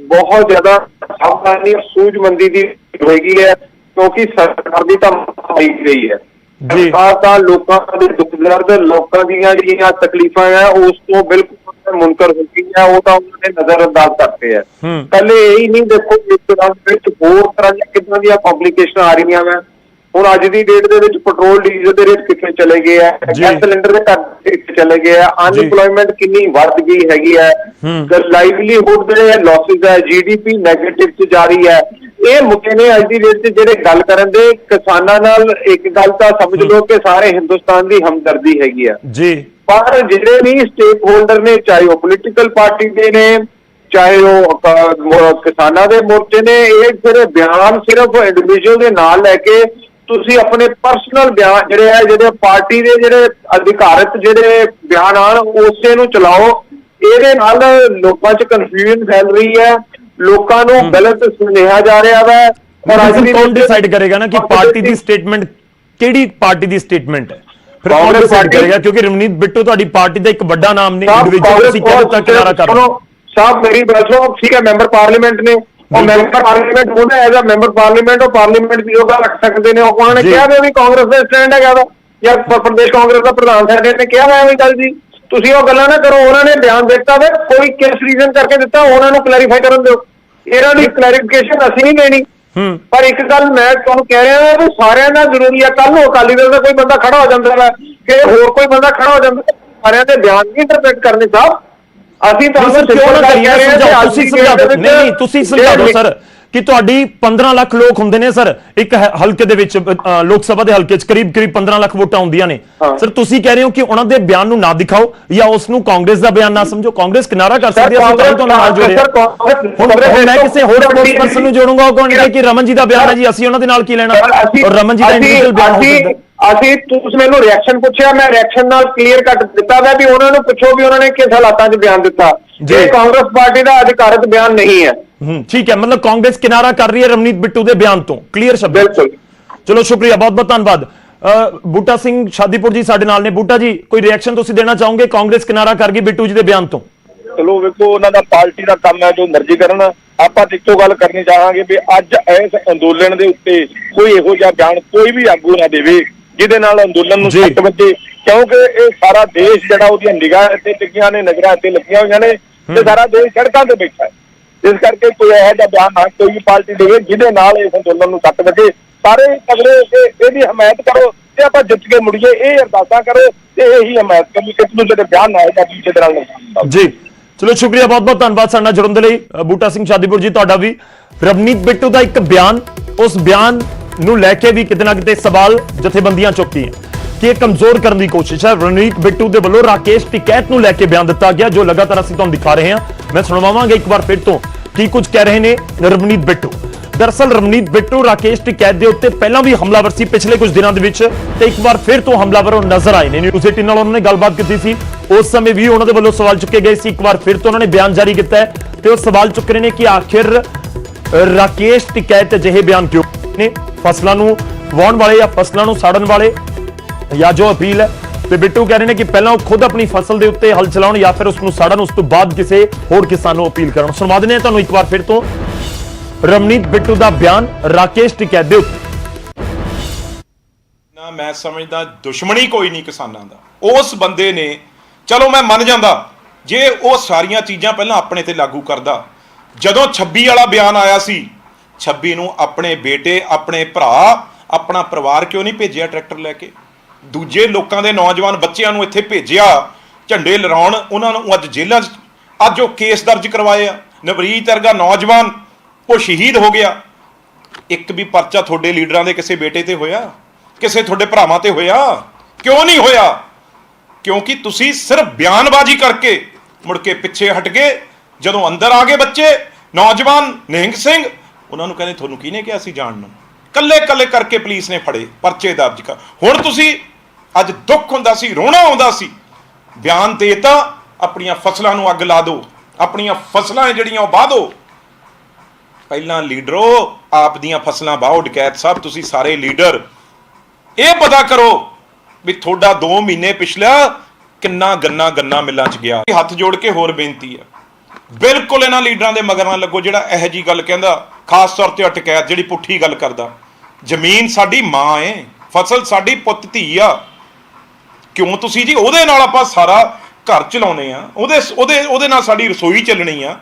ਬਹੁਤ ਜ਼ਿਆਦਾ ਸਾਵਧਾਨੀ ਔਰ ਸੂਝਮੰਦੀ ਦੀ ਹੋਏਗੀ ਹੈ, ਕਿਉਂਕਿ ਸਰਕਾਰ ਦੀ ਤਾਂ ਆਈ ਗਈ ਹੈ। ਸਰਕਾਰ ਤਾਂ ਲੋਕਾਂ ਦੇ ਦੁੱਖ ਦਰਦ, ਲੋਕਾਂ ਦੀਆਂ ਜਿਹੜੀਆਂ ਤਕਲੀਫਾਂ ਹੈ ਉਸ ਤੋਂ ਬਿਲਕੁਲ ਮੁਨਕਰ ਹੋ ਗਈ ਹੈ, ਉਹ ਤਾਂ ਉਹਨਾਂ ਨੇ ਨਜ਼ਰ ਅੰਦਾਜ਼ ਕਰਤੇ ਹੈ। ਪਹਿਲੇ ਇਹੀ ਨਹੀਂ ਦੇਖੋ ਇਸ ਤਰ੍ਹਾਂ ਵਿੱਚ ਹੋਰ ਤਰ੍ਹਾਂ ਦੀਆਂ ਕਿੰਨੀਆਂ ਦੀਆਂ ਕੰਪਲੀਕੇਸ਼ਨ ਆ ਰਹੀਆਂ ਵਾ। ਹੁਣ ਅੱਜ ਦੀ ਡੇਟ ਦੇ ਵਿੱਚ ਪੈਟਰੋਲ ਡੀਜ਼ਲ ਦੇ ਰੇਟ ਕਿੱਥੇ ਚਲੇ ਗਏ ਆ, ਗੈਸ ਸਿਲੰਡਰ ਦੇ ਕਿੱਥੇ ਚਲੇ ਗਏ ਆ, ਅਨਇੰਪਲੋਇਮੈਂਟ ਕਿੰਨੀ ਵੱਧ ਗਈ ਹੈਗੀ ਹੈ, ਲਾਈਵਲੀਹੁੱਡ ਦੇ ਲਾਸਿਸ ਹੈ, GDP ਨੈਗੇਟਿਵ 'ਚ ਜਾ ਰਹੀ ਹੈ। ਇਹ ਮੁੱਦੇ ਨੇ ਅੱਜ ਦੀ ਡੇਟ 'ਚ ਜਿਹੜੇ ਗੱਲ ਕਰਨ ਦੇ। ਕਿਸਾਨਾਂ ਨਾਲ ਇੱਕ ਗੱਲ ਤਾਂ ਸਮਝ ਲਓ ਕਿ ਸਾਰੇ ਹਿੰਦੁਸਤਾਨ ਦੀ ਹਮਦਰਦੀ ਹੈਗੀ ਆ ਜੀ। ਪਰ ਜਿਹੜੇ ਵੀ ਸਟੇਕ ਹੋਲਡਰ ਨੇ, ਚਾਹੇ ਉਹ ਪੋਲੀਟੀਕਲ ਪਾਰਟੀ ਦੇ ਨੇ, ਚਾਹੇ ਉਹ ਕਿਸਾਨਾਂ ਦੇ ਮੋਰਚੇ ਨੇ, ਇਹ ਸਿਰਫ ਬਿਆਨ ਸਿਰਫ ਇੰਡੀਵਿਜੂਅਲ ਦੇ ਨਾਲ ਲੈ ਕੇ ਤੁਸੀਂ ਆਪਣੇ ਪਰਸਨਲ ਬਿਆਨ ਜਿਹੜੇ ਪਾਰਟੀ ਦੇ ਜਿਹੜੇ ਅਧਿਕਾਰਤ ਜਿਹੜੇ ਬਿਆਨ ਆਣ ਉਸੇ ਨੂੰ ਚਲਾਓ। ਇਹਦੇ ਨਾਲ ਲੋਕਾਂ 'ਚ ਕਨਫਿਊਜ਼ਨ ਫੈਲ ਰਹੀ ਹੈ, ਲੋਕਾਂ ਨੂੰ ਗਲਤ ਸੁਨੇਹਾ ਜਾ ਰਿਹਾ ਹੈ। ਔਰ ਅੱਜ ਕੌਣ ਡਿਸਾਈਡ ਕਰੇਗਾ ਨਾ ਕਿ ਪਾਰਟੀ ਦੀ ਸਟੇਟਮੈਂਟ ਕਿਹੜੀ ਪਾਰਟੀ ਦੀ ਸਟੇਟਮੈਂਟ ਹੈ? ਫਿਰ ਕੌਣ ਡਿਸਾਈਡ ਕਰੇਗਾ? ਕਿਉਂਕਿ ਰਵਨੀਤ ਬਿੱਟੂ ਤੁਹਾਡੀ ਪਾਰਟੀ ਦਾ ਇੱਕ ਵੱਡਾ ਨਾਮ ਨੇ, ਇੰਡੀਵਿਜੂਅਲ ਤੁਸੀਂ ਕਹਿ ਦਿੱਤਾ ਕਿਨਾਰਾ ਕਰ ਲਓ। ਸਾਹਿਬ ਮੇਰੀ ਗੱਲ ਸੁਣੋ, ਠੀਕ ਹੈ, ਮੈਂਬਰ ਪਾਰਲੀਮੈਂਟ ਨੇ, ਉਹ ਮੈਂਬਰ ਪਾਰਲੀਮੈਂਟ ਉਹਦਾ ਐਜ਼ ਅ ਮੈਂਬਰ ਪਾਰਲੀਮੈਂਟ ਉਹ ਪਾਰਲੀਮੈਂਟ ਦੀ ਉਹ ਗੱਲ ਰੱਖ ਸਕਦੇ ਨੇ। ਉਹਨਾਂ ਨੇ ਕਿਹਾ ਵੀ ਕਾਂਗਰਸ ਦਾ ਸਟੈਂਡ ਹੈਗਾ ਵਾ, ਜਾਂ ਪ੍ਰਦੇਸ਼ ਕਾਂਗਰਸ ਦਾ ਪ੍ਰਧਾਨ ਸਾਹਿਬ ਨੇ ਕਿਹਾ ਵਾ ਐਵੇਂ ਗੱਲ ਜੀ। ਤੁਸੀਂ ਉਹ ਗੱਲਾਂ ਨਾ ਕਰੋ। ਉਹਨਾਂ ਨੇ ਬਿਆਨ ਦਿੱਤਾ ਵਾ, ਕੋਈ ਕਿਸ ਰੀਜ਼ਨ ਕਰਕੇ ਦਿੱਤਾ ਉਹਨਾਂ ਨੂੰ ਕਲੈਰੀਫਾਈ ਕਰਨ ਦਿਓ। ਇਹਨਾਂ ਦੀ ਕਲੈਰੀਫਿਕੇਸ਼ਨ ਅਸੀਂ ਨਹੀਂ ਦੇਣੀ। ਪਰ ਇੱਕ ਗੱਲ ਮੈਂ ਤੁਹਾਨੂੰ ਕਹਿ ਰਿਹਾ ਵੀ ਸਾਰਿਆਂ ਦਾ ਜ਼ਰੂਰੀ ਹੈ। ਕੱਲ ਨੂੰ ਅਕਾਲੀ ਦਲ ਦਾ ਕੋਈ ਬੰਦਾ ਖੜਾ ਹੋ ਜਾਂਦਾ ਵਾ ਕਿ ਹੋਰ ਕੋਈ ਬੰਦਾ ਖੜਾ ਹੋ ਜਾਂਦਾ, ਸਾਰਿਆਂ ਦੇ ਬਿਆਨ ਨਹੀਂ ਇੰਟਰਪ੍ਰੀਟ ਕਰਨੇ ਸਾਹਿਬ। ਅਸੀਂ ਤਾਂ ਤੁਸੀਂ ਸਮਝਾ ਦਿਓ ਸਰ ਕਿ ਤੁਹਾਡੀ 15 ਲੱਖ ਲੋਕ ਹੁੰਦੇ ਨੇ ਸਰ ਇੱਕ ਹਲਕੇ ਦੇ ਵਿੱਚ, ਲੋਕ ਸਭਾ ਦੇ ਹਲਕੇ 'ਚ ਕਰੀਬ 15 ਲੱਖ ਵੋਟਾਂ ਹੁੰਦੀਆਂ ਨੇ ਸਰ। ਤੁਸੀਂ ਕਹਿ ਰਹੇ ਹੋ ਕਿ ਉਹਨਾਂ ਦੇ ਬਿਆਨ ਨੂੰ ਨਾ ਦਿਖਾਓ ਜਾਂ ਉਸ ਨੂੰ ਕਾਂਗਰਸ ਦਾ ਬਿਆਨ ਨਾ ਸਮਝੋ। ਕਾਂਗਰਸ ਕਿਨਾਰਾ ਕਰ ਸਕਦੀ ਹੈ, ਅਸੀਂ ਤੁਹਾਨੂੰ ਨਾਲ ਜੋੜਿਆ। ਹੁਣ ਮੈਂ ਕਿਸੇ ਹੋਰ ਪਰਸਨ ਨੂੰ ਜੋੜੂੰਗਾ, ਉਹ ਕਹਣਗੇ ਕਿ ਰਮਨ ਜੀ ਦਾ ਬਿਆਨ ਹੈ ਜੀ, ਅਸੀਂ ਉਹਨਾਂ ਦੇ ਨਾਲ ਕੀ ਲੈਣਾ। ਔਰ ਰਮਨ ਜੀ ਦਾ ਇੰਡੀਵਿਜੂਅਲ ਬਿਆਨ ਹੋ ਸਕਦਾ। ਅਸੀਂ ਤੁਸੀਂ ਮੈਨੂੰ ਰਿਐਕਸ਼ਨ ਪੁੱਛਿਆ, ਮੈਂ ਰਿਐਕਸ਼ਨ ਨਾਲ ਕਲੀਅਰ ਕੱਟ ਦਿੱਤਾ ਵਾ ਵੀ ਉਹਨਾਂ ਨੂੰ ਪੁੱਛੋ ਵੀ ਉਹਨਾਂ ਨੇ ਕਿਸ ਹਾਲਾਤਾਂ 'ਚ ਬਿਆਨ ਦਿੱਤਾ। ਜੇ ਕਾਂਗਰਸ ਪਾਰਟੀ ਦਾ ਅਧਿਕਾਰਤ ਬਿਆਨ ਨਹੀਂ ਹੈ। ਠੀਕ ਹੈ, ਮਤਲਬ ਕਾਂਗਰਸ ਕਿਨਾਰਾ ਕਰ ਰਹੀ ਹੈ ਰਵਨੀਤ ਬਿੱਟੂ ਦੇ ਬਿਆਨ ਤੋਂ, ਕਲੀਅਰ ਸ਼ਬਦ। ਬਿਲਕੁਲ, ਚਲੋ ਸ਼ੁਕਰੀਆ, ਬਹੁਤ ਬਹੁਤ ਧੰਨਵਾਦ। ਬੂਟਾ ਸਿੰਘ ਸ਼ਾਦੀਪੁਰ ਜੀ ਸਾਡੇ ਨਾਲ ਨੇ। ਬੂਟਾ ਜੀ, ਕੋਈ ਰਿਐਕਸ਼ਨ ਤੁਸੀਂ ਦੇਣਾ ਚਾਹੋਗੇ? ਕਾਂਗਰਸ ਕਿਨਾਰਾ ਕਰ ਗਈ ਬਿੱਟੂ ਜੀ ਦੇ ਬਿਆਨ ਤੋਂ। ਚਲੋ ਵੇਖੋ, ਉਹਨਾਂ ਦਾ ਪਾਰਟੀ ਦਾ ਕੰਮ ਹੈ, ਜੋ ਮਰਜ਼ੀ ਕਰਨ। ਆਪਾਂ ਇੱਕੋ ਗੱਲ ਕਰਨੀ ਚਾਹਾਂਗੇ ਵੀ ਅੱਜ ਇਸ ਅੰਦੋਲਨ ਦੇ ਉੱਤੇ ਕੋਈ ਇਹੋ ਜਿਹਾ ਬਿਆਨ ਕੋਈ ਵੀ ਆਗੂ ਨਾ ਦੇਵੇ ਜਿਹਦੇ ਨਾਲ ਅੰਦੋਲਨ ਨੂੰ ਸੱਟ ਵੱਜੇ, ਕਿਉਂਕਿ ਇਹ ਸਾਰਾ ਦੇਸ਼ ਜਿਹੜਾ ਉਹਦੀਆਂ ਨਿਗਾਹਾਂ ਇੱਥੇ ਟਿਕੀਆਂ ਨੇ, ਨਜ਼ਰਾਂ ਇੱਥੇ ਲੱਗੀਆਂ ਹੋਈਆਂ ਨੇ ਤੇ ਸਾਰਾ ਦੇਸ਼ ਸੜਕਾਂ ਤੇ ਬੈਠਾ ਹੈ। ਇਸ ਕਰਕੇ ਕੋਈ ਇਹੋ ਜਿਹਾ ਬਿਆਨ ਨਾ ਕੋਈ ਵੀ ਪਾਰਟੀ ਦੇਵੇ ਜਿਹਦੇ ਨਾਲ ਇਸ ਅੰਦੋਲਨ ਨੂੰ ਸੱਟ ਵੱਜੇ। ਸਾਰੇ ਅਗਲੇ ਇਹਦੀ ਹਮਾਇਤ ਕਰੋ ਤੇ ਆਪਾਂ ਜਿੱਤ ਕੇ ਮੁੜੀਏ, ਇਹ ਅਰਦਾਸਾਂ ਕਰੋ ਤੇ ਇਹੀ ਹਮਾਇਤ ਕਰਨੀ ਕਿ ਇੱਕ ਦੂਜੇ ਦੇ ਬਿਆਨ ਨਾ ਆਏਗਾ ਦੂਜੇ ਦੇ ਨਾਲ ਜੀ। ਚਲੋ ਸ਼ੁਕਰੀਆ, ਬਹੁਤ ਬਹੁਤ ਧੰਨਵਾਦ ਸਾਡੇ ਨਾਲ ਜੁੜਨ ਦੇ ਲਈ। ਬੂਟਾ ਸਿੰਘ ਸ਼ਾਦੀਪੁਰ ਜੀ, ਤੁਹਾਡਾ ਵੀ। ਰਵਨੀਤ ਬਿੱਟੂ ਦਾ ਇੱਕ ਬਿਆਨ, ਉਸ ਬਿਆਨ ਨੂੰ ਲੈ ਕੇ ਵੀ ਕਿਤੇ ਨਾ ਕਿਤੇ ਸਵਾਲ ਜਥੇਬੰਦੀਆਂ ਚੁੱਕੀਆਂ ਕਿ ਇਹ ਕਮਜ਼ੋਰ ਕਰਨ ਦੀ ਕੋਸ਼ਿਸ਼ ਹੈ। ਰਣਜੀਤ ਬਿੱਟੂ ਦੇ ਵੱਲੋਂ ਰਾਕੇਸ਼ ਟਿਕੈਤ ਨੂੰ ਲੈ ਕੇ ਬਿਆਨ ਦਿੱਤਾ ਗਿਆ, ਜੋ ਲਗਾਤਾਰ ਅਸੀਂ ਤੁਹਾਨੂੰ ਦਿਖਾ ਰਹੇ ਹਾਂ। ਮੈਂ ਸੁਣਾਵਾਂਗਾ ਇੱਕ ਵਾਰ ਫਿਰ ਤੋਂ ਕੀ ਕੁਝ ਕਹਿ ਰਹੇ ਨੇ ਰਵਨੀਤ ਬਿੱਟੂ। ਦਰਅਸਲ ਰਵਨੀਤ ਬਿੱਟੂ ਰਾਕੇਸ਼ ਟਿਕੈਤ ਦੇ ਉੱਤੇ ਪਹਿਲਾਂ ਵੀ ਹਮਲਾਵਰ ਸੀ ਪਿਛਲੇ ਕੁਝ ਦਿਨਾਂ ਦੇ ਵਿੱਚ, ਤੇ ਇੱਕ ਵਾਰ ਫਿਰ ਤੋਂ ਹਮਲਾਵਰ ਉਹ ਨਜ਼ਰ ਆਏ ਨੇ। ਨਿਊਜ਼ 18 ਨਾਲ ਉਹਨਾਂ ਨੇ ਗੱਲਬਾਤ ਕੀਤੀ ਸੀ, ਉਸ ਸਮੇਂ ਵੀ ਉਹਨਾਂ ਦੇ ਵੱਲੋਂ ਸਵਾਲ ਚੁੱਕੇ ਗਏ ਸੀ। ਇੱਕ ਵਾਰ ਫਿਰ ਤੋਂ ਉਹਨਾਂ ਨੇ ਬਿਆਨ ਜਾਰੀ ਕੀਤਾ ਹੈ ਤੇ ਉਹ ਸਵਾਲ ਚੁੱਕ ਰਹੇ ਨੇ ਕਿ ਆਖਿਰ ਰਾਕੇਸ਼ ਟਿਕੈਤ ਅਜਿਹੇ ਬਿਆਨ ਕਿਉਂ ਨੇ, ਫਸਲਾਂ ਨੂੰ ਵਾਹੁਣ ਵਾਲੇ ਜਾਂ ਫਸਲਾਂ ਨੂੰ ਸਾੜਨ ਵਾਲੇ, ਜਾਂ ਜੋ ਅਪੀਲ ਹੈ। ਤੇ ਬਿੱਟੂ ਕਹਿ ਰਹੇ ਨੇ ਕਿ ਪਹਿਲਾਂ ਉਹ ਖੁਦ ਆਪਣੀ ਫਸਲ ਦੇ ਉੱਤੇ ਹਲ ਚਲਾਉਣ ਜਾਂ ਫਿਰ ਉਸ ਨੂੰ ਸਾੜਨ, ਉਸ ਤੋਂ ਬਾਅਦ ਕਿਸੇ ਹੋਰ ਕਿਸਾਨ ਨੂੰ ਅਪੀਲ ਕਰਨ। ਸੁਣਵਾ ਦਿੰਦੇ ਹਾਂ ਤੁਹਾਨੂੰ ਇੱਕ ਵਾਰ ਫਿਰ ਤੋਂ ਰਵਨੀਤ ਬਿੱਟੂ ਦਾ ਬਿਆਨ ਰਾਕੇਸ਼ ਟਿਕੈਤ ਦੇ ਉੱਤੇ। ਨਾ ਮੈਂ ਸਮਝਦਾ ਦੁਸ਼ਮਣੀ ਕੋਈ ਨਹੀਂ ਕਿਸਾਨਾਂ ਦਾ। ਉਸ ਬੰਦੇ ਨੇ, ਚਲੋ ਮੈਂ ਮੰਨ ਜਾਂਦਾ ਜੇ ਉਹ ਸਾਰੀਆਂ ਚੀਜ਼ਾਂ ਪਹਿਲਾਂ ਆਪਣੇ ਤੇ ਲਾਗੂ ਕਰਦਾ। ਜਦੋਂ 26 ਵਾਲਾ ਬਿਆਨ ਆਇਆ ਸੀ, 26 ਨੂੰ ਆਪਣੇ ਬੇਟੇ, ਆਪਣੇ ਭਰਾ, ਆਪਣਾ ਪਰਿਵਾਰ ਕਿਉਂ ਨਹੀਂ ਭੇਜਿਆ ਟਰੈਕਟਰ ਲੈ ਕੇ? ਦੂਜੇ ਲੋਕਾਂ ਦੇ ਨੌਜਵਾਨ ਬੱਚਿਆਂ ਨੂੰ ਇੱਥੇ ਭੇਜਿਆ ਝੰਡੇ ਲਹਿਰਾਉਣ, ਉਹਨਾਂ ਨੂੰ ਅੱਜ ਜੇਲ੍ਹਾਂ 'ਚ ਅੱਜ ਉਹ ਕੇਸ ਦਰਜ ਕਰਵਾਏ ਆ। ਨਵਰੀਤ ਵਰਗਾ ਨੌਜਵਾਨ ਉਹ ਸ਼ਹੀਦ ਹੋ ਗਿਆ। ਇੱਕ ਵੀ ਪਰਚਾ ਤੁਹਾਡੇ ਲੀਡਰਾਂ ਦੇ ਕਿਸੇ ਬੇਟੇ ਤੇ ਹੋਇਆ, ਕਿਸੇ ਤੁਹਾਡੇ ਭਰਾਵਾਂ ਤੇ ਹੋਇਆ? ਕਿਉਂ ਨਹੀਂ ਹੋਇਆ? ਕਿਉਂਕਿ ਤੁਸੀਂ ਸਿਰਫ ਬਿਆਨਬਾਜ਼ੀ ਕਰਕੇ ਮੁੜ ਕੇ ਪਿੱਛੇ ਹਟ ਗਏ। ਜਦੋਂ ਅੰਦਰ ਆ ਗਏ ਬੱਚੇ, ਨੌਜਵਾਨ, ਨਿਹੰਗ ਸਿੰਘ, ਉਹਨਾਂ ਨੂੰ ਕਹਿੰਦੇ ਤੁਹਾਨੂੰ ਕਿਹਨੇ ਕਿਹਾ ਸੀ ਜਾਣ ਨੂੰ? ਕੱਲੇ ਕੱਲੇ ਕਰਕੇ ਪੁਲਿਸ ਨੇ ਫੜੇ, ਪਰਚੇ ਦਰਜ ਕਰ। ਹੁਣ ਤੁਸੀਂ ਅੱਜ ਦੁੱਖ ਹੁੰਦਾ ਸੀ, ਰੋਣਾ ਆਉਂਦਾ ਸੀ, ਬਿਆਨ ਦੇਤਾ ਆਪਣੀਆਂ ਫਸਲਾਂ ਨੂੰ ਅੱਗ ਲਾ ਦਿਓ, ਆਪਣੀਆਂ ਫਸਲਾਂ ਜਿਹੜੀਆਂ ਉਹ ਵਾਹ ਦਿਓ। ਪਹਿਲਾਂ ਲੀਡਰੋ ਆਪ ਦੀਆਂ ਫਸਲਾਂ ਵਾਹੋ। ਡਕੈਤ ਸਾਹਿਬ ਤੁਸੀਂ ਸਾਰੇ ਲੀਡਰ ਇਹ ਪਤਾ ਕਰੋ ਵੀ ਤੁਹਾਡਾ 2 ਮਹੀਨੇ ਪਿਛਲਾ ਕਿੰਨਾ ਗੰਨਾ ਮਿਲਾਂ 'ਚ ਗਿਆ। ਹੱਥ ਜੋੜ ਕੇ ਹੋਰ ਬੇਨਤੀ ਹੈ, ਬਿਲਕੁਲ ਇਹਨਾਂ ਲੀਡਰਾਂ ਦੇ ਮਗਰ ਨਾ ਲੱਗੋ ਜਿਹੜਾ ਇਹੋ ਜੀ ਗੱਲ ਕਹਿੰਦਾ, ਖਾਸ ਤੌਰ ਤੇ ਟਕੈਤ ਜਿਹੜੀ ਪੁੱਠੀ ਗੱਲ ਕਰਦਾ। ਜ਼ਮੀਨ ਸਾਡੀ ਮਾਂ ਏ, ਫਸਲ ਸਾਡੀ ਪੁੱਤ ਧੀ ਆ। ਕਿਉਂ ਤੁਸੀਂ ਜੀ ਉਹਦੇ ਨਾਲ ਆਪਾਂ ਸਾਰਾ ਘਰ ਚਲਾਉਨੇ ਆ, ਉਹਦੇ ਨਾਲ ਸਾਡੀ ਰਸੋਈ ਚੱਲਣੀ ਆ,